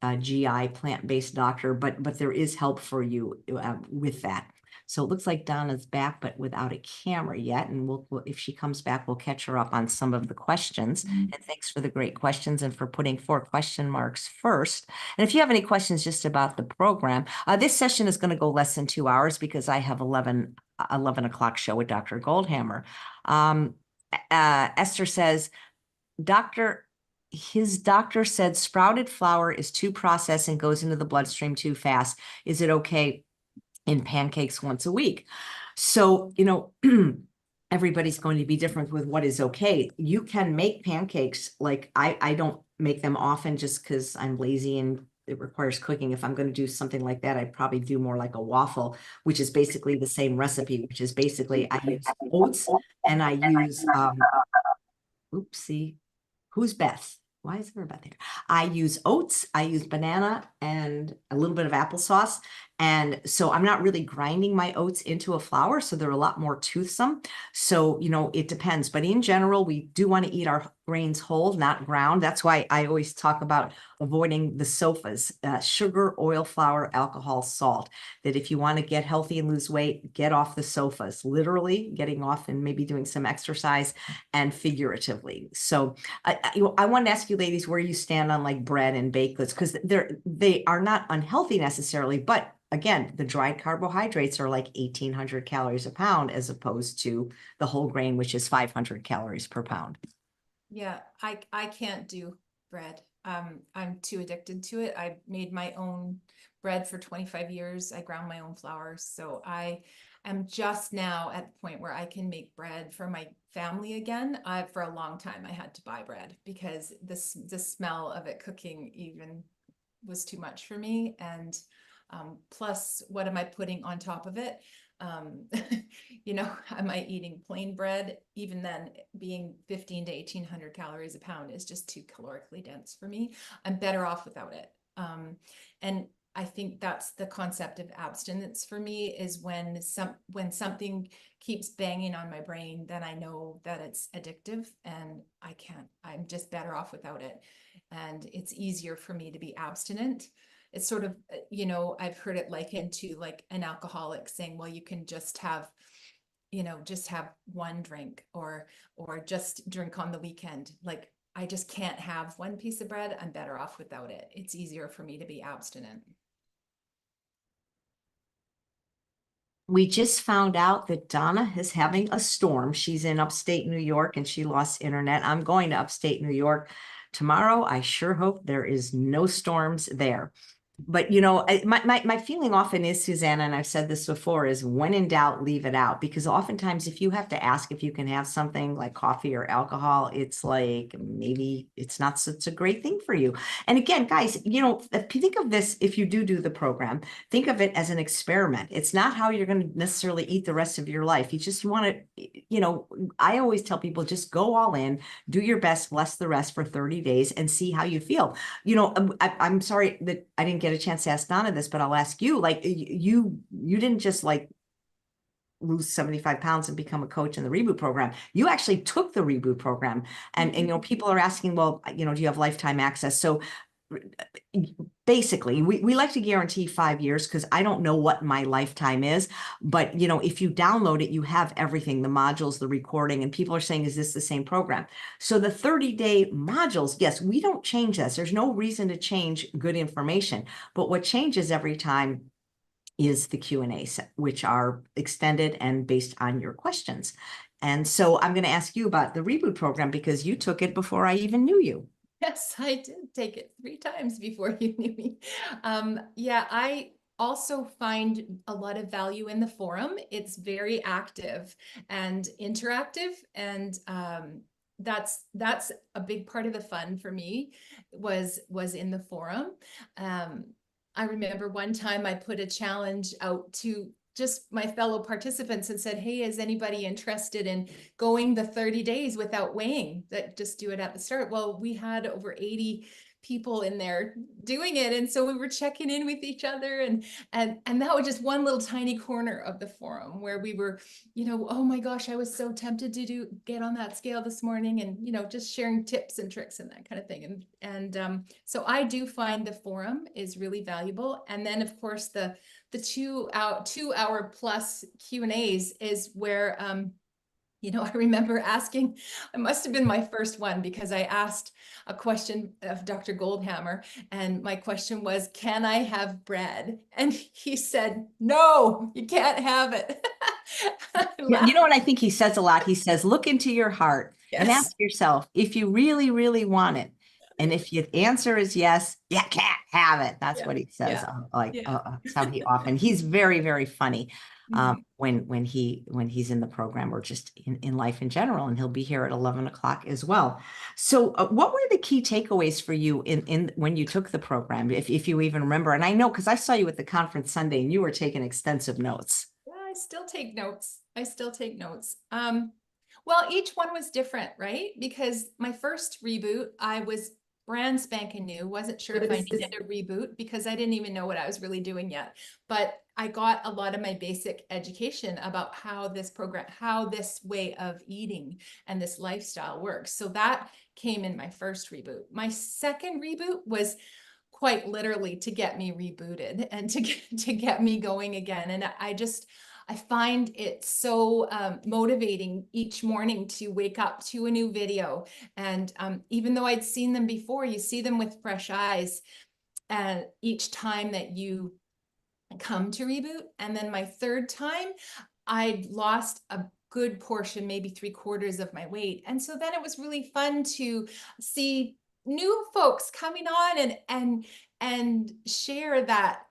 GI plant-based doctor, but there is help for you with that. So it looks like Donna's back, but without a camera yet. And we'll if she comes back, we'll catch her up on some of the questions. And thanks for the great questions and for putting 4 question marks first. And if you have any questions just about the program, this session is going to go less than 2 hours because I have 11 o'clock show with Dr. Goldhammer. Esther says, his doctor said sprouted flour is too processed and goes into the bloodstream too fast. Is it okay in pancakes once a week? So, everybody's going to be different with what is okay. You can make pancakes. Like I don't make them often just because I'm lazy and it requires cooking. If I'm going to do something like that, I'd probably do more like a waffle, which is basically the same recipe, which is basically I use oats and I use, oopsie, who's Beth? Why is there a Beth here? I use oats, I use banana and a little bit of applesauce. And so I'm not really grinding my oats into a flour, so they're a lot more toothsome. So, it depends. But in general, we do want to eat our grains whole, not ground. That's why I always talk about avoiding the SOFAs, sugar, oil, flour, alcohol, salt. That if you want to get healthy and lose weight, get off the SOFAs, literally getting off and maybe doing some exercise, and figuratively. So I want to ask you ladies where you stand on like bread and baked goods, because they are not unhealthy necessarily, but again, the dried carbohydrates are like 1,800 calories a pound as opposed to the whole grain, which is 500 calories per pound. Yeah, I can't do bread. I'm too addicted to it. I made my own bread for 25 years. I ground my own flour. So I am just now at the point where I can make bread for my family again. For a long time, I had to buy bread because the smell of it cooking even was too much for me. And plus, what am I putting on top of it? Am I eating plain bread? Even then, being 15 to 1,800 calories a pound is just too calorically dense for me. I'm better off without it. And I think that's the concept of abstinence for me, is when something keeps banging on my brain, then I know that it's addictive and I'm just better off without it. And it's easier for me to be abstinent. It's sort of, I've heard it likened to like an alcoholic saying, well, you can just have one drink or just drink on the weekend. Like, I just can't have one piece of bread. I'm better off without it. It's easier for me to be abstinent. We just found out that Donna is having a storm. She's in upstate New York and she lost internet. I'm going to upstate New York tomorrow. I sure hope there is no storms there. But my feeling often is, Susanna, and I've said this before, is when in doubt, leave it out. Because oftentimes if you have to ask if you can have something like coffee or alcohol, it's like maybe it's not such a great thing for you. And again, guys, if you think of this, if you do the program, think of it as an experiment. It's not how you're going to necessarily eat the rest of your life. You want to, I always tell people, just go all in, do your best, bless the rest for 30 days and see how you feel. I'm sorry that I didn't get a chance to ask Donna this, but I'll ask you, like, you didn't just like lose 75 pounds and become a coach in the reboot program. You actually took the reboot program. And people are asking, well, do you have lifetime access? So basically, we like to guarantee 5 years because I don't know what my lifetime is. But, if you download it, you have everything, the modules, the recording, and people are saying, is this the same program? So the 30-day modules, yes, we don't change this. There's no reason to change good information. But what changes every time is the Q&As, which are extended and based on your questions. And so I'm going to ask you about the reboot program because you took it before I even knew you. Yes, I did take it 3 times before you knew me. Yeah, I also find a lot of value in the forum. It's very active and interactive, and that's a big part of the fun for me was in the forum. I remember one time I put a challenge out to just my fellow participants and said, hey, is anybody interested in going the 30 days without weighing? That just do it at the start. Well, we had over 80 people in there doing it. And so we were checking in with each other, and that was just one little tiny corner of the forum where we were, oh my gosh, I was so tempted to get on that scale this morning, and just sharing tips and tricks and that kind of thing. And so I do find the forum is really valuable. And then of course the 2 hour plus Q&As is where I remember asking, it must have been my first one, because I asked a question of Dr. Goldhammer, and my question was, can I have bread? And he said, no, you can't have it. You know what I think he says a lot? He says, look into your heart and Yes. ask yourself if you really, really want it. And if your answer is yes, you can't have it. That's what he says. That's how he's very, very funny when he's in the program, or just in life in general. And he'll be here at 11 o'clock as well. So what were the key takeaways for you in when you took the program, if you even remember? And I know, because I saw you at the conference Sunday and you were taking extensive notes. Yeah, I still take notes. Well, each one was different, right? Because my first reboot, I was brand spanking new, wasn't sure if I needed a reboot because I didn't even know what I was really doing yet. But I got a lot of my basic education about how this way of eating and this lifestyle works. So that came in my first reboot. My second reboot was quite literally to get me rebooted and to get me going again. And I find it so motivating each morning to wake up to a new video. And even though I'd seen them before, you see them with fresh eyes each time that you come to reboot. And then my third time, I'd lost a good portion, maybe 3/4 of my weight. And so then it was really fun to see new folks coming on and share that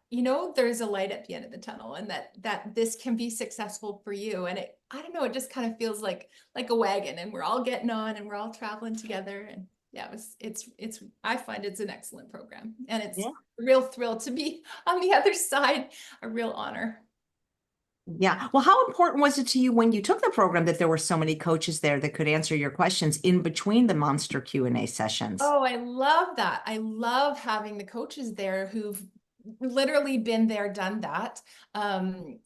there's a light at the end of the tunnel, and that this can be successful for you. And I don't know, it just kind of feels like a wagon, and we're all getting on and we're all traveling together. And yeah, I find it's an excellent program, and it's a real thrill to be on the other side, a real honor. Yeah. Well, how important was it to you when you took the program that there were so many coaches there that could answer your questions in between the monster Q&A sessions? Oh, I love that. I love having the coaches there who've literally been there, done that. And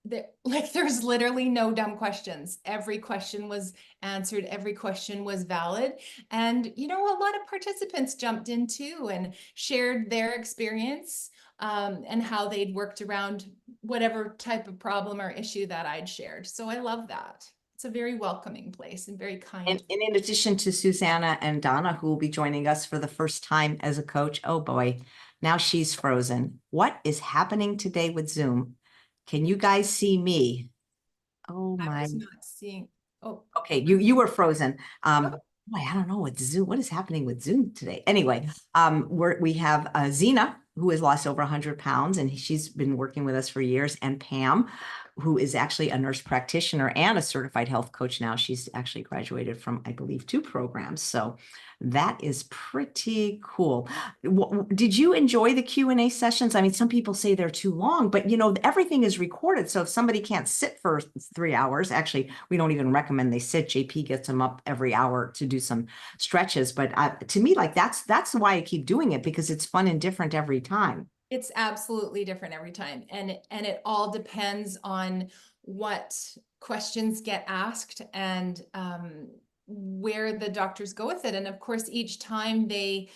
there's literally no dumb questions. Every question was answered. Every question was valid. And, a lot of participants jumped in too and shared their experience and how they'd worked around whatever type of problem or issue that I'd shared. So I love that. It's a very welcoming place and very kind. And in addition to Susanna and Donna, who will be joining us for the first time as a coach, oh boy, now she's frozen. What is happening today with Zoom? Can you guys see me? Oh my. I was not seeing. Oh, okay. You were frozen. Boy, I don't know what Zoom, what is happening with Zoom today? Anyway, we have Zena, who has lost over 100 pounds, and she's been working with us for years, and Pam, who is actually a nurse practitioner and a certified health coach now. She's actually graduated from, I believe, 2 programs. So that is pretty cool. Did you enjoy the Q&A sessions? I mean, some people say they're too long, but everything is recorded. So if somebody can't sit for 3 hours, actually, we don't even recommend they sit. JP gets them up every hour to do some stretches. But to me, like that's why I keep doing it, because it's fun and different every time. It's absolutely different every time. And it all depends on what questions get asked and where the doctors go with it. And of course, each time they've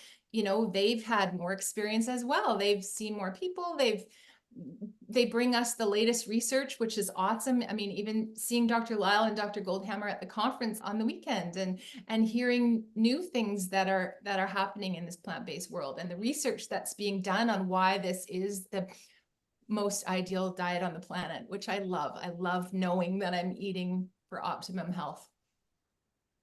had more experience as well. They've seen more people. They bring us the latest research, which is awesome. I mean, even seeing Dr. Lyle and Dr. Goldhammer at the conference on the weekend and hearing new things that are happening in this plant-based world and the research that's being done on why this is the most ideal diet on the planet, which I love. I love knowing that I'm eating for optimum health.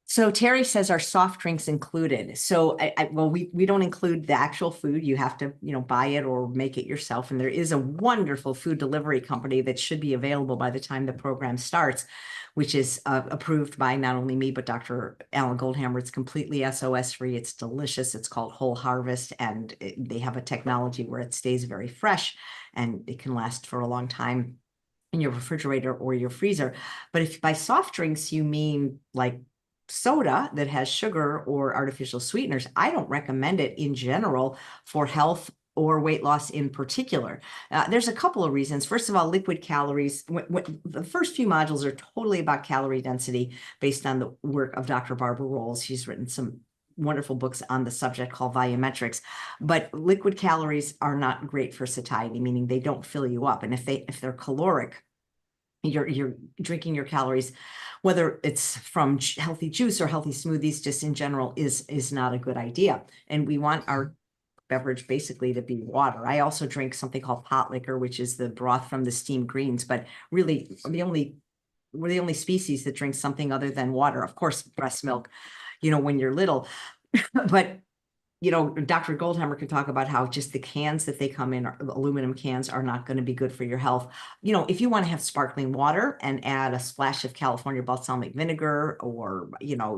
So Terry says, are soft drinks included? So well, we don't include the actual food. You have to, buy it or make it yourself. And there is a wonderful food delivery company that should be available by the time the program starts, which is approved by not only me, but Dr. Alan Goldhammer. It's completely SOS free. It's delicious. It's called Whole Harvest. And they have a technology where it stays very fresh and it can last for a long time in your refrigerator or your freezer. But if by soft drinks, you mean like soda that has sugar or artificial sweeteners, I don't recommend it in general for health or weight loss in particular. There's a couple of reasons. First of all, liquid calories. The first few modules are totally about calorie density based on the work of Dr. Barbara Rolls. She's written some wonderful books on the subject called volumetrics, but liquid calories are not great for satiety, meaning they don't fill you up. And if they're caloric, you're drinking your calories, whether it's from healthy juice or healthy smoothies, just in general, is not a good idea. And we want our beverage basically to be water. I also drink something called pot liquor, which is the broth from the steamed greens, but really we're the only species that drinks something other than water. Of course, breast milk, when you're little, but Dr. Goldhammer can talk about how just the cans that they come in, aluminum cans, are not going to be good for your health. If you want to have sparkling water and add a splash of California balsamic vinegar or,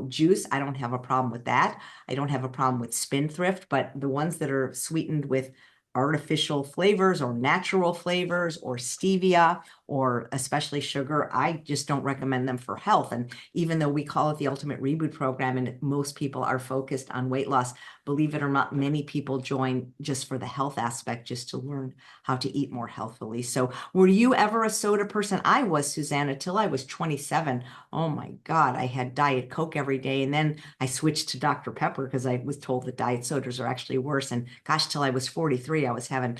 juice, I don't have a problem with that. I don't have a problem with Spindrift, but the ones that are sweetened with artificial flavors or natural flavors or stevia or especially sugar, I just don't recommend them for health. And even though we call it the Ultimate Reboot Program and most people are focused on weight loss, believe it or not, many people join just for the health aspect, just to learn how to eat more healthily. So were you ever a soda person? I was, Susanna, till I was 27. Oh my God, I had Diet Coke every day. And then I switched to Dr. Pepper because I was told that diet sodas are actually worse. And gosh, till I was 43, I was having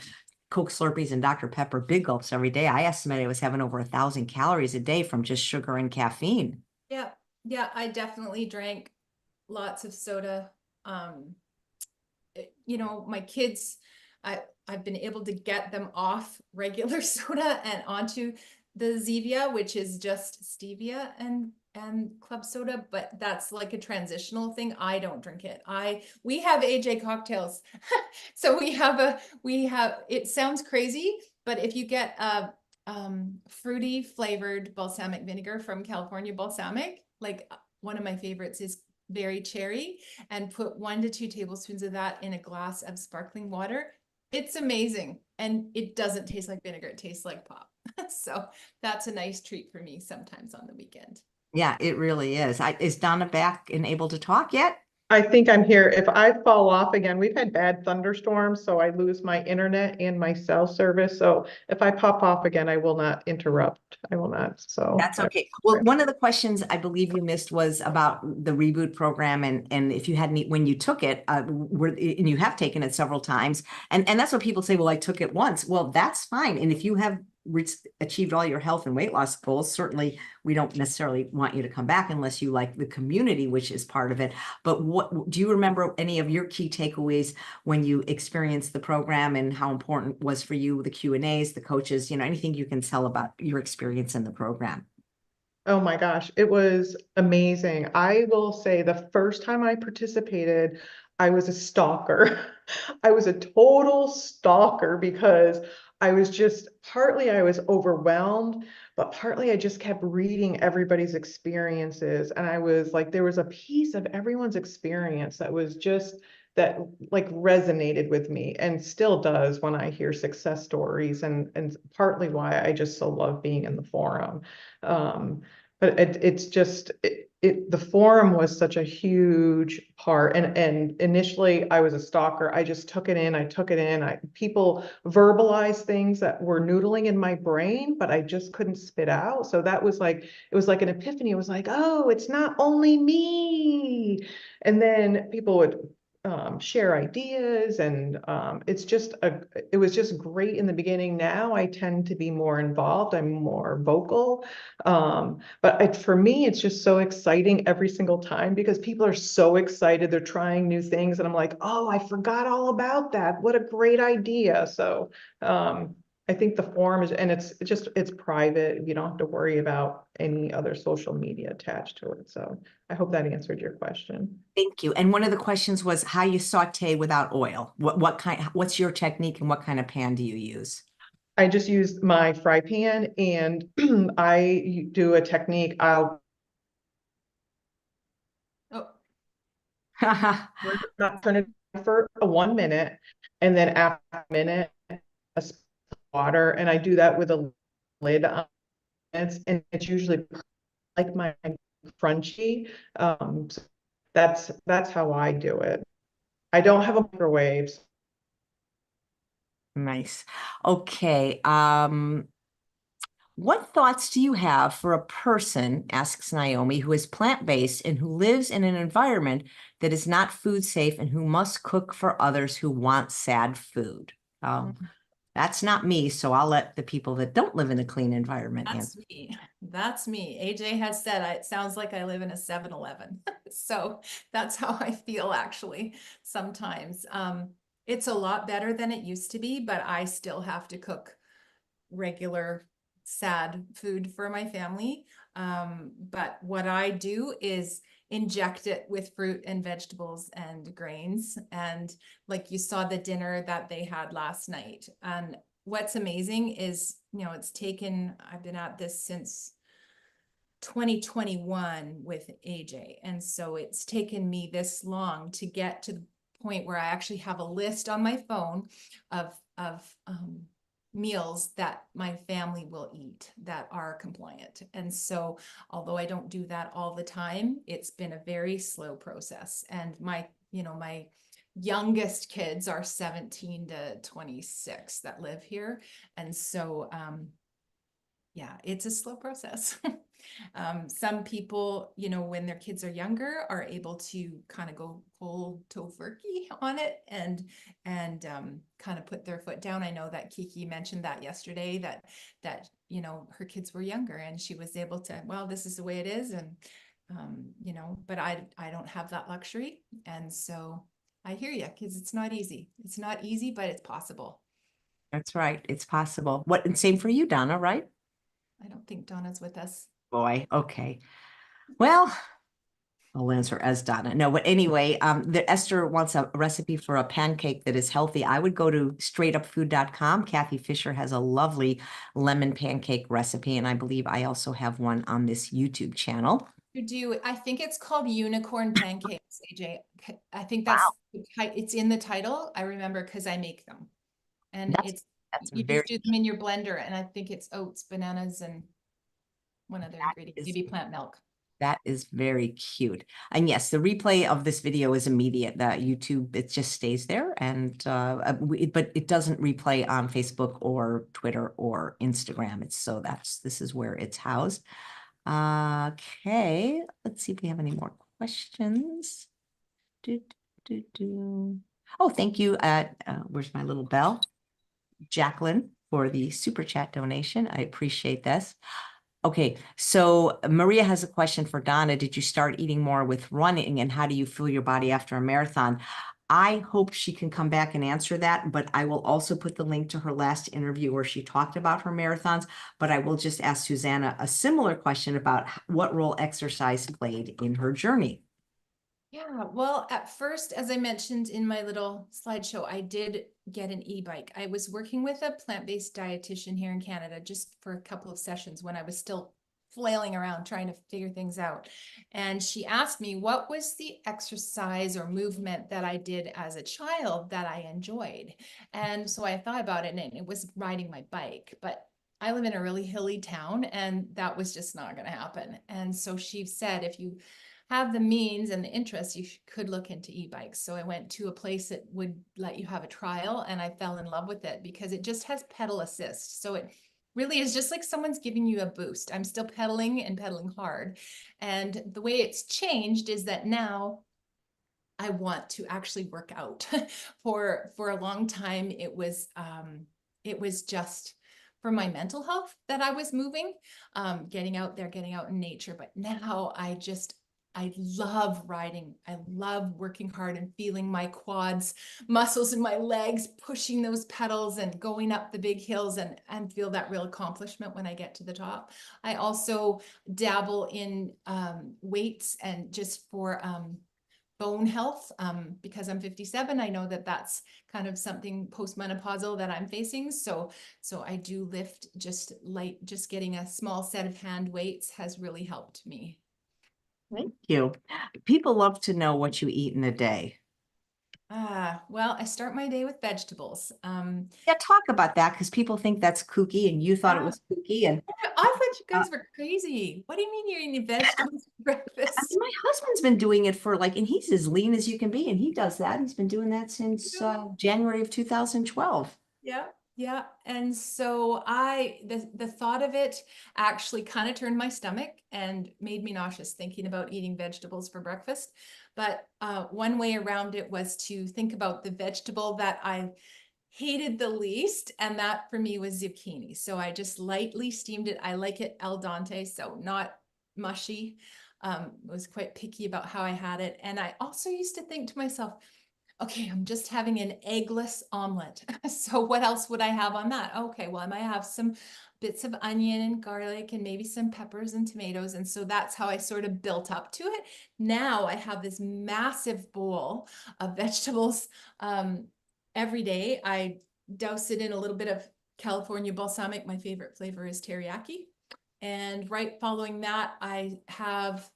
Coke Slurpees and Dr. Pepper big gulps every day. I estimate I was having over 1,000 calories a day from just sugar and caffeine. Yeah. Yeah. I definitely drank lots of soda. My kids, I've been able to get them off regular soda and onto the Zevia, which is just stevia and club soda, but that's like a transitional thing. I don't drink it. We have AJ cocktails. So we have, it sounds crazy, but if you get a fruity flavored balsamic vinegar from California Balsamic, like one of my favorites is berry cherry, and put 1 to 2 tablespoons of that in a glass of sparkling water. It's amazing. And it doesn't taste like vinegar. It tastes like pop. So that's a nice treat for me sometimes on the weekend. Yeah, it really is. Is Donna back and able to talk yet? I think I'm here. If I fall off again, we've had bad thunderstorms, so I lose my internet and my cell service. So if I pop off again, I will not interrupt. I will not. So That's okay. Well, one of the questions I believe you missed was about the reboot program, and if you hadn't, when you took it, and you have taken it several times, and that's what people say. Well, I took it once. Well, that's fine. And if you have achieved all your health and weight loss goals, certainly we don't necessarily want you to come back unless you like the community, which is part of it. But what do you remember any of your key takeaways when you experienced the program and how important it was for you, the Q&As, the coaches, anything you can tell about your experience in the program? Oh my gosh, it was amazing. I will say the first time I participated, I was a stalker. I was a total stalker because I was just partly I was overwhelmed, but partly I just kept reading everybody's experiences. And I was like, there was a piece of everyone's experience that was just that like resonated with me and still does when I hear success stories and partly why I just so love being in the forum. But it's just the forum was such a huge part, and initially I was a stalker. I just took it in. I took it in. People verbalized things that were noodling in my brain, but I just couldn't spit out. So that was like it was like an epiphany. It was like, oh, it's not only me. And then people would share ideas, and it was just great in the beginning. Now I tend to be more involved. I'm more vocal. But for me, it's just so exciting every single time because people are so excited. They're trying new things. And I'm like, oh, I forgot all about that. What a great idea. So I think the forum is, and it's private. You don't have to worry about any other social media attached to it. So I hope that answered your question. Thank you. And one of the questions was how you saute without oil. What's your technique and what kind of pan do you use? I just use my fry pan and I do a technique. I'll Oh, not turn it for 1 minute, and then after a minute, a spoon of water, and I do that with a lid on it, and it's usually like my crunchy. So that's how I do it. I don't have a microwave. Nice. Okay. What thoughts do you have for a person, asks Naomi, who is plant-based and who lives in an environment that is not food safe and who must cook for others who want sad food? That's not me, so I'll let the people that don't live in a clean environment that's answer. me. That's me. AJ has said it sounds like I live in a 7-Eleven. So that's how I feel actually sometimes. It's a lot better than it used to be, but I still have to cook regular sad food for my family. But what I do is inject it with fruit and vegetables and grains. And like you saw the dinner that they had last night. And what's amazing is, I've been at this since 2021 with AJ. And so it's taken me this long to get to the point where I actually have a list on my phone of meals that my family will eat that are compliant. And so, although I don't do that all the time, it's been a very slow process. And my youngest kids are 17 to 26 that live here. And so, yeah, it's a slow process. Some people, when their kids are younger, are able to kind of go cold tofurkey on it and kind of put their foot down. I know that Kiki mentioned that yesterday, that her kids were younger and she was able to, well, this is the way it is, and but I don't have that luxury, and so I hear you, because it's not easy. It's not easy, but it's possible. That's right. It's possible. And same for you, Donna, right? I don't think Donna's with us. Boy, okay. Well, I'll answer as Donna. No, but anyway, Esther wants a recipe for a pancake that is healthy. I would go to straightupfood.com. Kathy Fisher has a lovely lemon pancake recipe, and I believe I also have one on this YouTube channel. You do. I think it's called unicorn pancakes, AJ. I think Wow. it's in the title. I remember because I make them. And That's you very just do them in your blender, and I think it's oats, bananas, and one other ingredient, maybe plant milk. That is very cute. And yes, the replay of this video is immediate. That YouTube, it just stays there, and but it doesn't replay on Facebook or Twitter or Instagram. This is where it's housed. Okay, let's see if we have any more questions. Oh, thank you. Where's my little bell? Jacqueline, for the super chat donation. I appreciate this. Okay, so Maria has a question for Donna. Did you start eating more with running, and how do you feel your body after a marathon? I hope she can come back and answer that, but I will also put the link to her last interview where she talked about her marathons. But I will just ask Susanna a similar question about what role exercise played in her journey. Yeah, well, at first, as I mentioned in my little slideshow, I did get an e-bike. I was working with a plant-based dietitian here in Canada just for a couple of sessions when I was still flailing around trying to figure things out. And she asked me what was the exercise or movement that I did as a child that I enjoyed. And so I thought about it, and it was riding my bike. But I live in a really hilly town, and that was just not going to happen. And so she said, if you have the means and the interest, you could look into e-bikes. So I went to a place that would let you have a trial, and I fell in love with it because it just has pedal assist. So it really is just like someone's giving you a boost. I'm still pedaling and pedaling hard. And the way it's changed is that now I want to actually work out. For a long time, it was just for my mental health that I was moving, getting out there, getting out in nature. But now I love riding. I love working hard and feeling my quads, muscles in my legs, pushing those pedals and going up the big hills, and feel that real accomplishment when I get to the top. I also dabble in weights, and just for bone health, because I'm 57. I know that that's kind of something postmenopausal that I'm facing. So I do lift just light, just getting a small set of hand weights has really helped me. Thank you. People love to know what you eat in a day. Well, I start my day with vegetables. Yeah, talk about that because people think that's kooky and you thought it uh, was kooky. And I thought you uh, guys were crazy. What do you mean you're eating vegetables for breakfast? my husband's been doing it for like, and he's as lean as you can be. And he does that. He's been doing that since January of 2012. Yeah, yeah. And so the thought of it actually kind of turned my stomach and made me nauseous thinking about eating vegetables for breakfast. But one way around it was to think about the vegetable that I hated the least, and that for me was zucchini. So I just lightly steamed it. I like it al dente, so not mushy. Was quite picky about how I had it. And I also used to think to myself, okay, I'm just having an eggless omelet. So what else would I have on that? Okay, well, I might have some bits of onion and garlic and maybe some peppers and tomatoes. And so that's how I sort of built up to it. Now I have this massive bowl of vegetables every day. I douse it in a little bit of California balsamic. My favorite flavor is teriyaki. And right following that, I have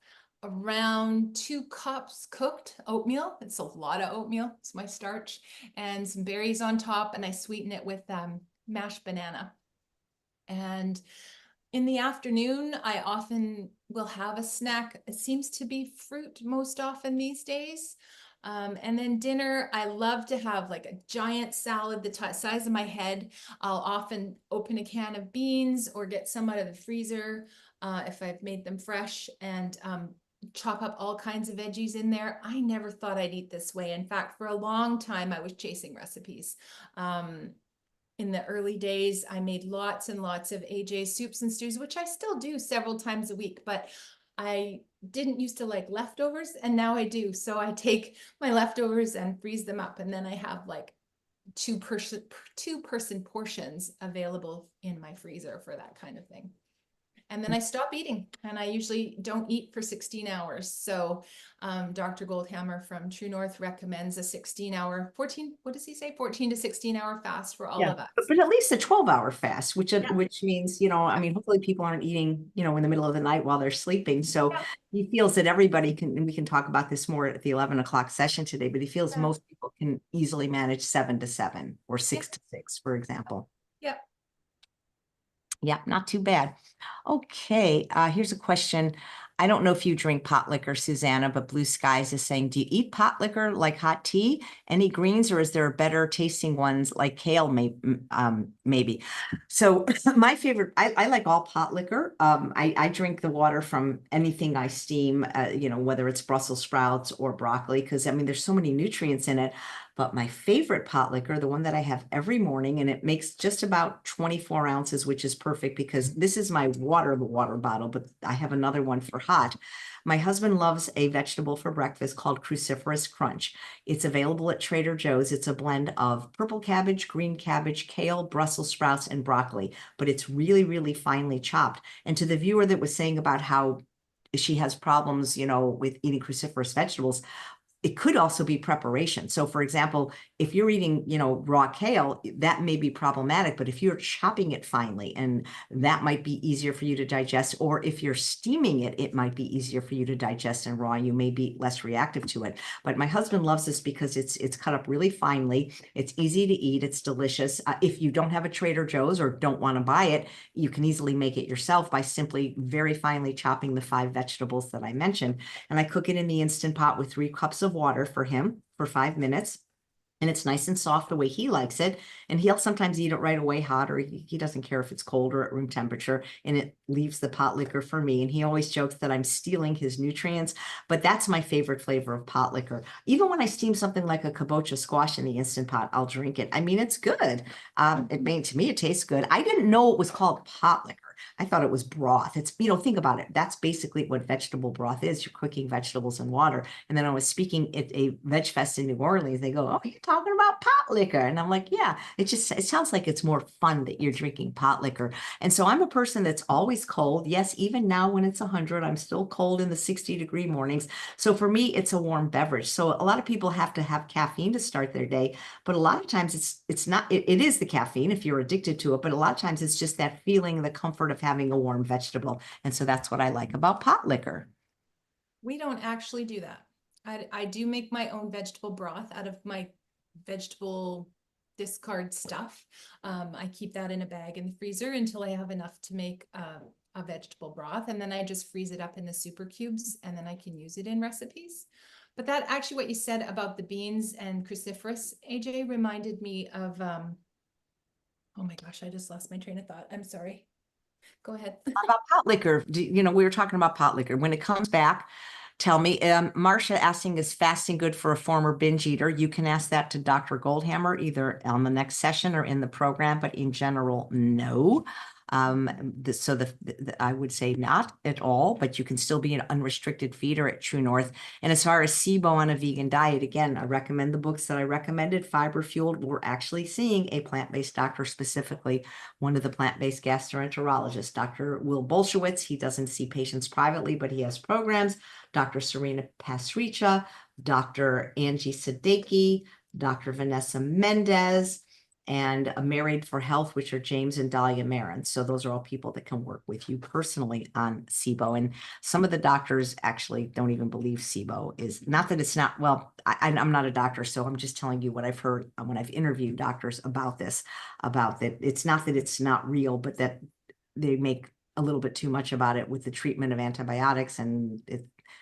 around 2 cups cooked oatmeal. It's a lot of oatmeal. It's my starch, and some berries on top. And I sweeten it with mashed banana. And in the afternoon, I often will have a snack. It seems to be fruit most often these days. And then dinner, I love to have like a giant salad the size of my head. I'll often open a can of beans or get some out of the freezer if I've made them fresh, and chop up all kinds of veggies in there. I never thought I'd eat this way. In fact, for a long time, I was chasing recipes. In the early days, I made lots and lots of AJ soups and stews, which I still do several times a week, but I didn't used to like leftovers, and now I do. So I take my leftovers and freeze them up, and then I have like two person portions available in my freezer for that kind of thing. And then I stop eating, and I usually don't eat for 16 hours. So Dr. Goldhammer from True North recommends a 16-hour, 14, what does he say? 14 to 16-hour fast for all of us. But at least a 12-hour fast, which Yeah. which means, I mean, hopefully people aren't eating, in the middle of the night while they're sleeping. So Yeah. he feels that everybody can, and we can talk about this more at the 11 o'clock session today, but he feels Yeah. most people can easily manage 7 to 7 or 6 to 6, for example. Yeah. Yeah, not too bad. Okay, here's a question. I don't know if you drink pot liquor, Susanna, but Blue Skies is saying, do you eat pot liquor like hot tea? Any greens, or is there better tasting ones like kale, maybe? So my favorite, I like all pot liquor. I drink the water from anything I steam, whether it's Brussels sprouts or broccoli, because I mean, there's so many nutrients in it. But my favorite pot liquor, the one that I have every morning, and it makes just about 24 ounces, which is perfect because this is my water bottle, but I have another one for hot. My husband loves a vegetable for breakfast called Cruciferous Crunch. It's available at Trader Joe's. It's a blend of purple cabbage, green cabbage, kale, Brussels sprouts, and broccoli, but it's really, really finely chopped. And to the viewer that was saying about how she has problems, with eating cruciferous vegetables, it could also be preparation. So for example, if you're eating, raw kale, that may be problematic, but if you're chopping it finely, and that might be easier for you to digest, or if you're steaming it, it might be easier for you to digest in raw. You may be less reactive to it. But my husband loves this because it's cut up really finely. It's easy to eat. It's delicious. If you don't have a Trader Joe's or don't want to buy it, you can easily make it yourself by simply very finely chopping the 5 vegetables that I mentioned. And I cook it in the Instant Pot with 3 cups of water for him for 5 minutes. And it's nice and soft the way he likes it. And he'll sometimes eat it right away hot, or he doesn't care if it's cold or at room temperature. And it leaves the pot liquor for me. And he always jokes that I'm stealing his nutrients. But that's my favorite flavor of pot liquor. Even when I steam something like a kabocha squash in the Instant Pot, I'll drink it. I mean, it's good. To me, it tastes good. I didn't know it was called pot liquor. I thought it was broth. It's, think about it. That's basically what vegetable broth is. You're cooking vegetables in water. And then I was speaking at a veg fest in New Orleans. They go, "Oh, you're talking about pot liquor." And I'm like, yeah, it sounds like it's more fun that you're drinking pot liquor. And so I'm a person that's always cold. Yes, even now when it's 100, I'm still cold in the 60-degree mornings. So for me, it's a warm beverage. So a lot of people have to have caffeine to start their day, but a lot of times it's not, it is the caffeine if you're addicted to it, but a lot of times it's just that feeling, the comfort of having a warm vegetable. And so that's what I like about pot liquor. We don't actually do that. I do make my own vegetable broth out of my vegetable discard stuff. I keep that in a bag in the freezer until I have enough to make a vegetable broth. And then I just freeze it up in the super cubes, and then I can use it in recipes. But that actually, what you said about the beans and cruciferous, AJ, reminded me of, oh my gosh, I just lost my train of thought. I'm sorry. Go ahead. About pot liquor, we were talking about pot liquor. When it comes back, tell me. Marcia asking, is fasting good for a former binge eater? You can ask that to Dr. Goldhammer either on the next session or in the program, but in general, no. I would say not at all, but you can still be an unrestricted feeder at True North. And as far as SIBO on a vegan diet, again, I recommend the books that I recommended, Fiber Fueled. We're actually seeing a plant-based doctor, specifically one of the plant-based gastroenterologists, Dr. Will Bolshewitz. He doesn't see patients privately, but he has programs. Dr. Serena Pasricha, Dr. Angie Sadeki, Dr. Vanessa Mendez, and Married for Health, which are James and Dahlia Marin. So those are all people that can work with you personally on SIBO. And some of the doctors actually don't even believe SIBO is, not that it's not, well, I'm not a doctor, so I'm just telling you what I've heard when I've interviewed doctors about this, about that. It's not that it's not real, but that they make a little bit too much about it with the treatment of antibiotics. And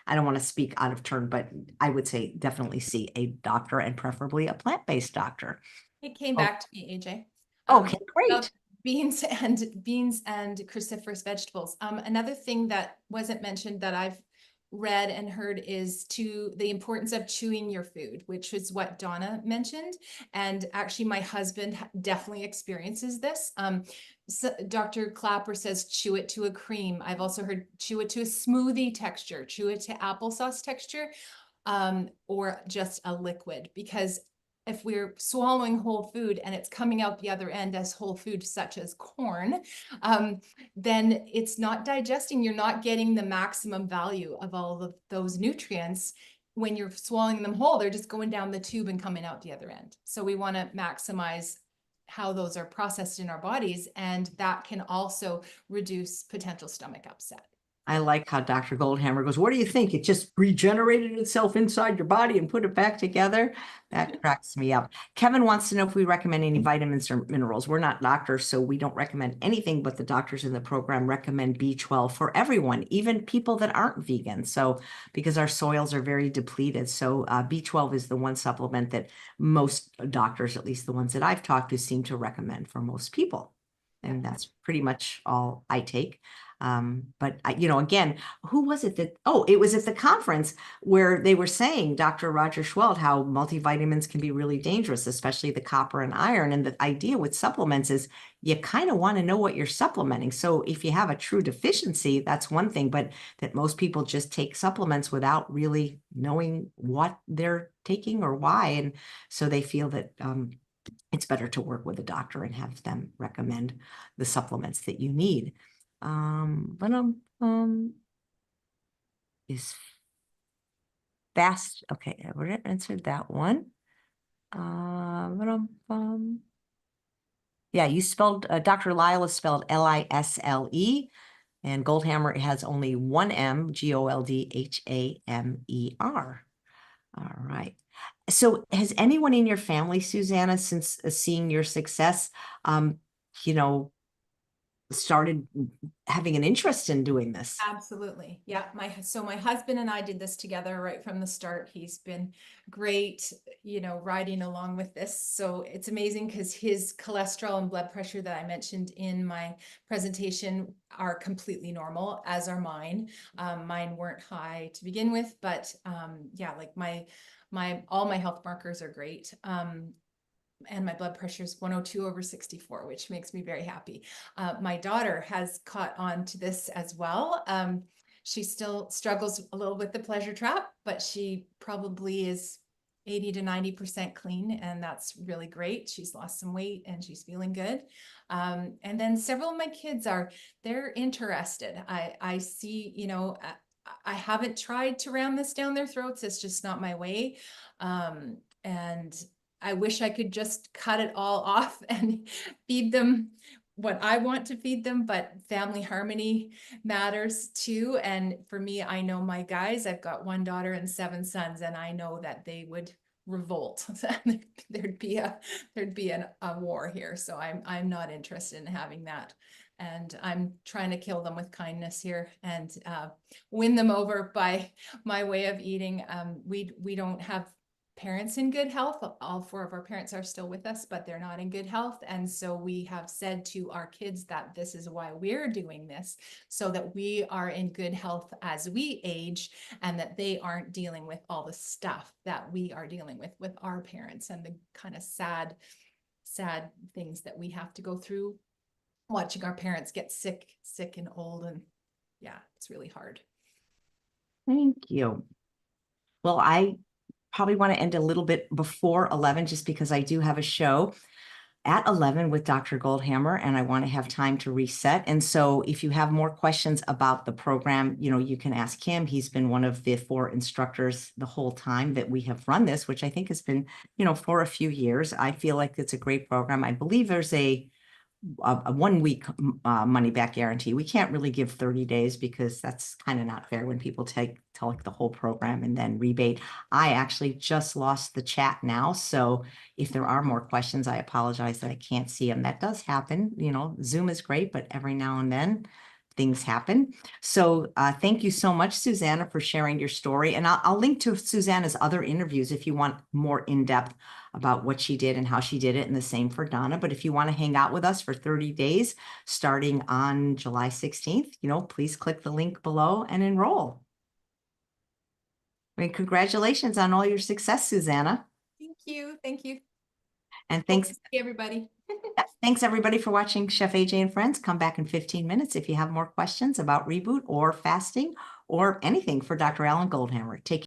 I don't want to speak out of turn, but I would say definitely see a doctor, and preferably a plant-based doctor. It came back to me, AJ. Okay, great. About beans and cruciferous vegetables. Another thing that wasn't mentioned that I've read and heard is the importance of chewing your food, which is what Donna mentioned. And actually my husband definitely experiences this. So Dr. Clapper says, chew it to a cream. I've also heard chew it to a smoothie texture, chew it to applesauce texture, or just a liquid, because if we're swallowing whole food and it's coming out the other end as whole food, such as corn, then it's not digesting. You're not getting the maximum value of all of those nutrients. When you're swallowing them whole, they're just going down the tube and coming out the other end. So we want to maximize how those are processed in our bodies, and that can also reduce potential stomach upset. I like how Dr. Goldhammer goes, "What do you think? It just regenerated itself inside your body and put it back together?" That cracks me up. Kevin wants to know if we recommend any vitamins or minerals. We're not doctors, so we don't recommend anything, but the doctors in the program recommend B12 for everyone, even people that aren't vegan. So because our soils are very depleted. So B12 is the one supplement that most doctors, at least the ones that I've talked to, seem to recommend for most people. And that's pretty much all I take. But again, who was it that, oh, it was at the conference where they were saying, Dr. Roger Schweld, how multivitamins can be really dangerous, especially the copper and iron. And the idea with supplements is you kind of want to know what you're supplementing. So if you have a true deficiency, that's one thing, but that most people just take supplements without really knowing what they're taking or why. And so they feel that, it's better to work with a doctor and have them recommend the supplements that you need. Is fast. Okay, I already answered that one. Yeah, you spelled Dr. Lyle is spelled Lisle, and Goldhammer has only one M, Goldhamer. All right. So has anyone in your family, Susanna, since seeing your success, you know, started having an interest in doing this? Absolutely. Yeah. So my husband and I did this together right from the start. He's been great, riding along with this. So it's amazing because his cholesterol and blood pressure that I mentioned in my presentation are completely normal, as are mine. Mine weren't high to begin with, but yeah, like all my health markers are great. And my blood pressure is 102/64, which makes me very happy. My daughter has caught on to this as well. She still struggles a little with the pleasure trap, but she probably is 80 to 90% clean, and that's really great. She's lost some weight and she's feeling good. And then several of my kids they're interested. I see, I haven't tried to ram this down their throats. It's just not my way. And I wish I could just cut it all off and feed them what I want to feed them, but family harmony matters too. And for me, I know my guys, I've got one daughter and 7 sons, and I know that they would revolt. There'd be a war here. So I'm not interested in having that. And I'm trying to kill them with kindness here and win them over by my way of eating. We don't have parents in good health. All 4 of our parents are still with us, but they're not in good health. And so we have said to our kids that this is why we're doing this, so that we are in good health as we age, and that they aren't dealing with all the stuff that we are dealing with our parents, and the kind of sad things that we have to go through watching our parents get sick and old. And yeah, it's really hard. Thank you. Well, I probably want to end a little bit before 11, just because I do have a show at 11 with Dr. Goldhammer, and I want to have time to reset. And so if you have more questions about the program, you can ask him. He's been one of the 4 instructors the whole time that we have run this, which I think has been, for a few years. I feel like it's a great program. I believe there's a 1 week money back guarantee. We can't really give 30 days because that's kind of not fair when people take the whole program and then rebate. I actually just lost the chat now. So if there are more questions, I apologize that I can't see them. That does happen. Zoom is great, but every now and then things happen. So thank you so much, Susanna, for sharing your story. And I'll link to Susanna's other interviews if you want more in-depth about what she did and how she did it, and the same for Donna. But if you want to hang out with us for 30 days, starting on July 16th, please click the link below and enroll. I mean, congratulations on all your success, Susanna. Thank you. Thank you. And thanks, everybody. Thanks everybody for watching Chef AJ and Friends. Come back in 15 minutes if you have more questions about Reboot or fasting or anything for Dr. Alan Goldhammer. Take care.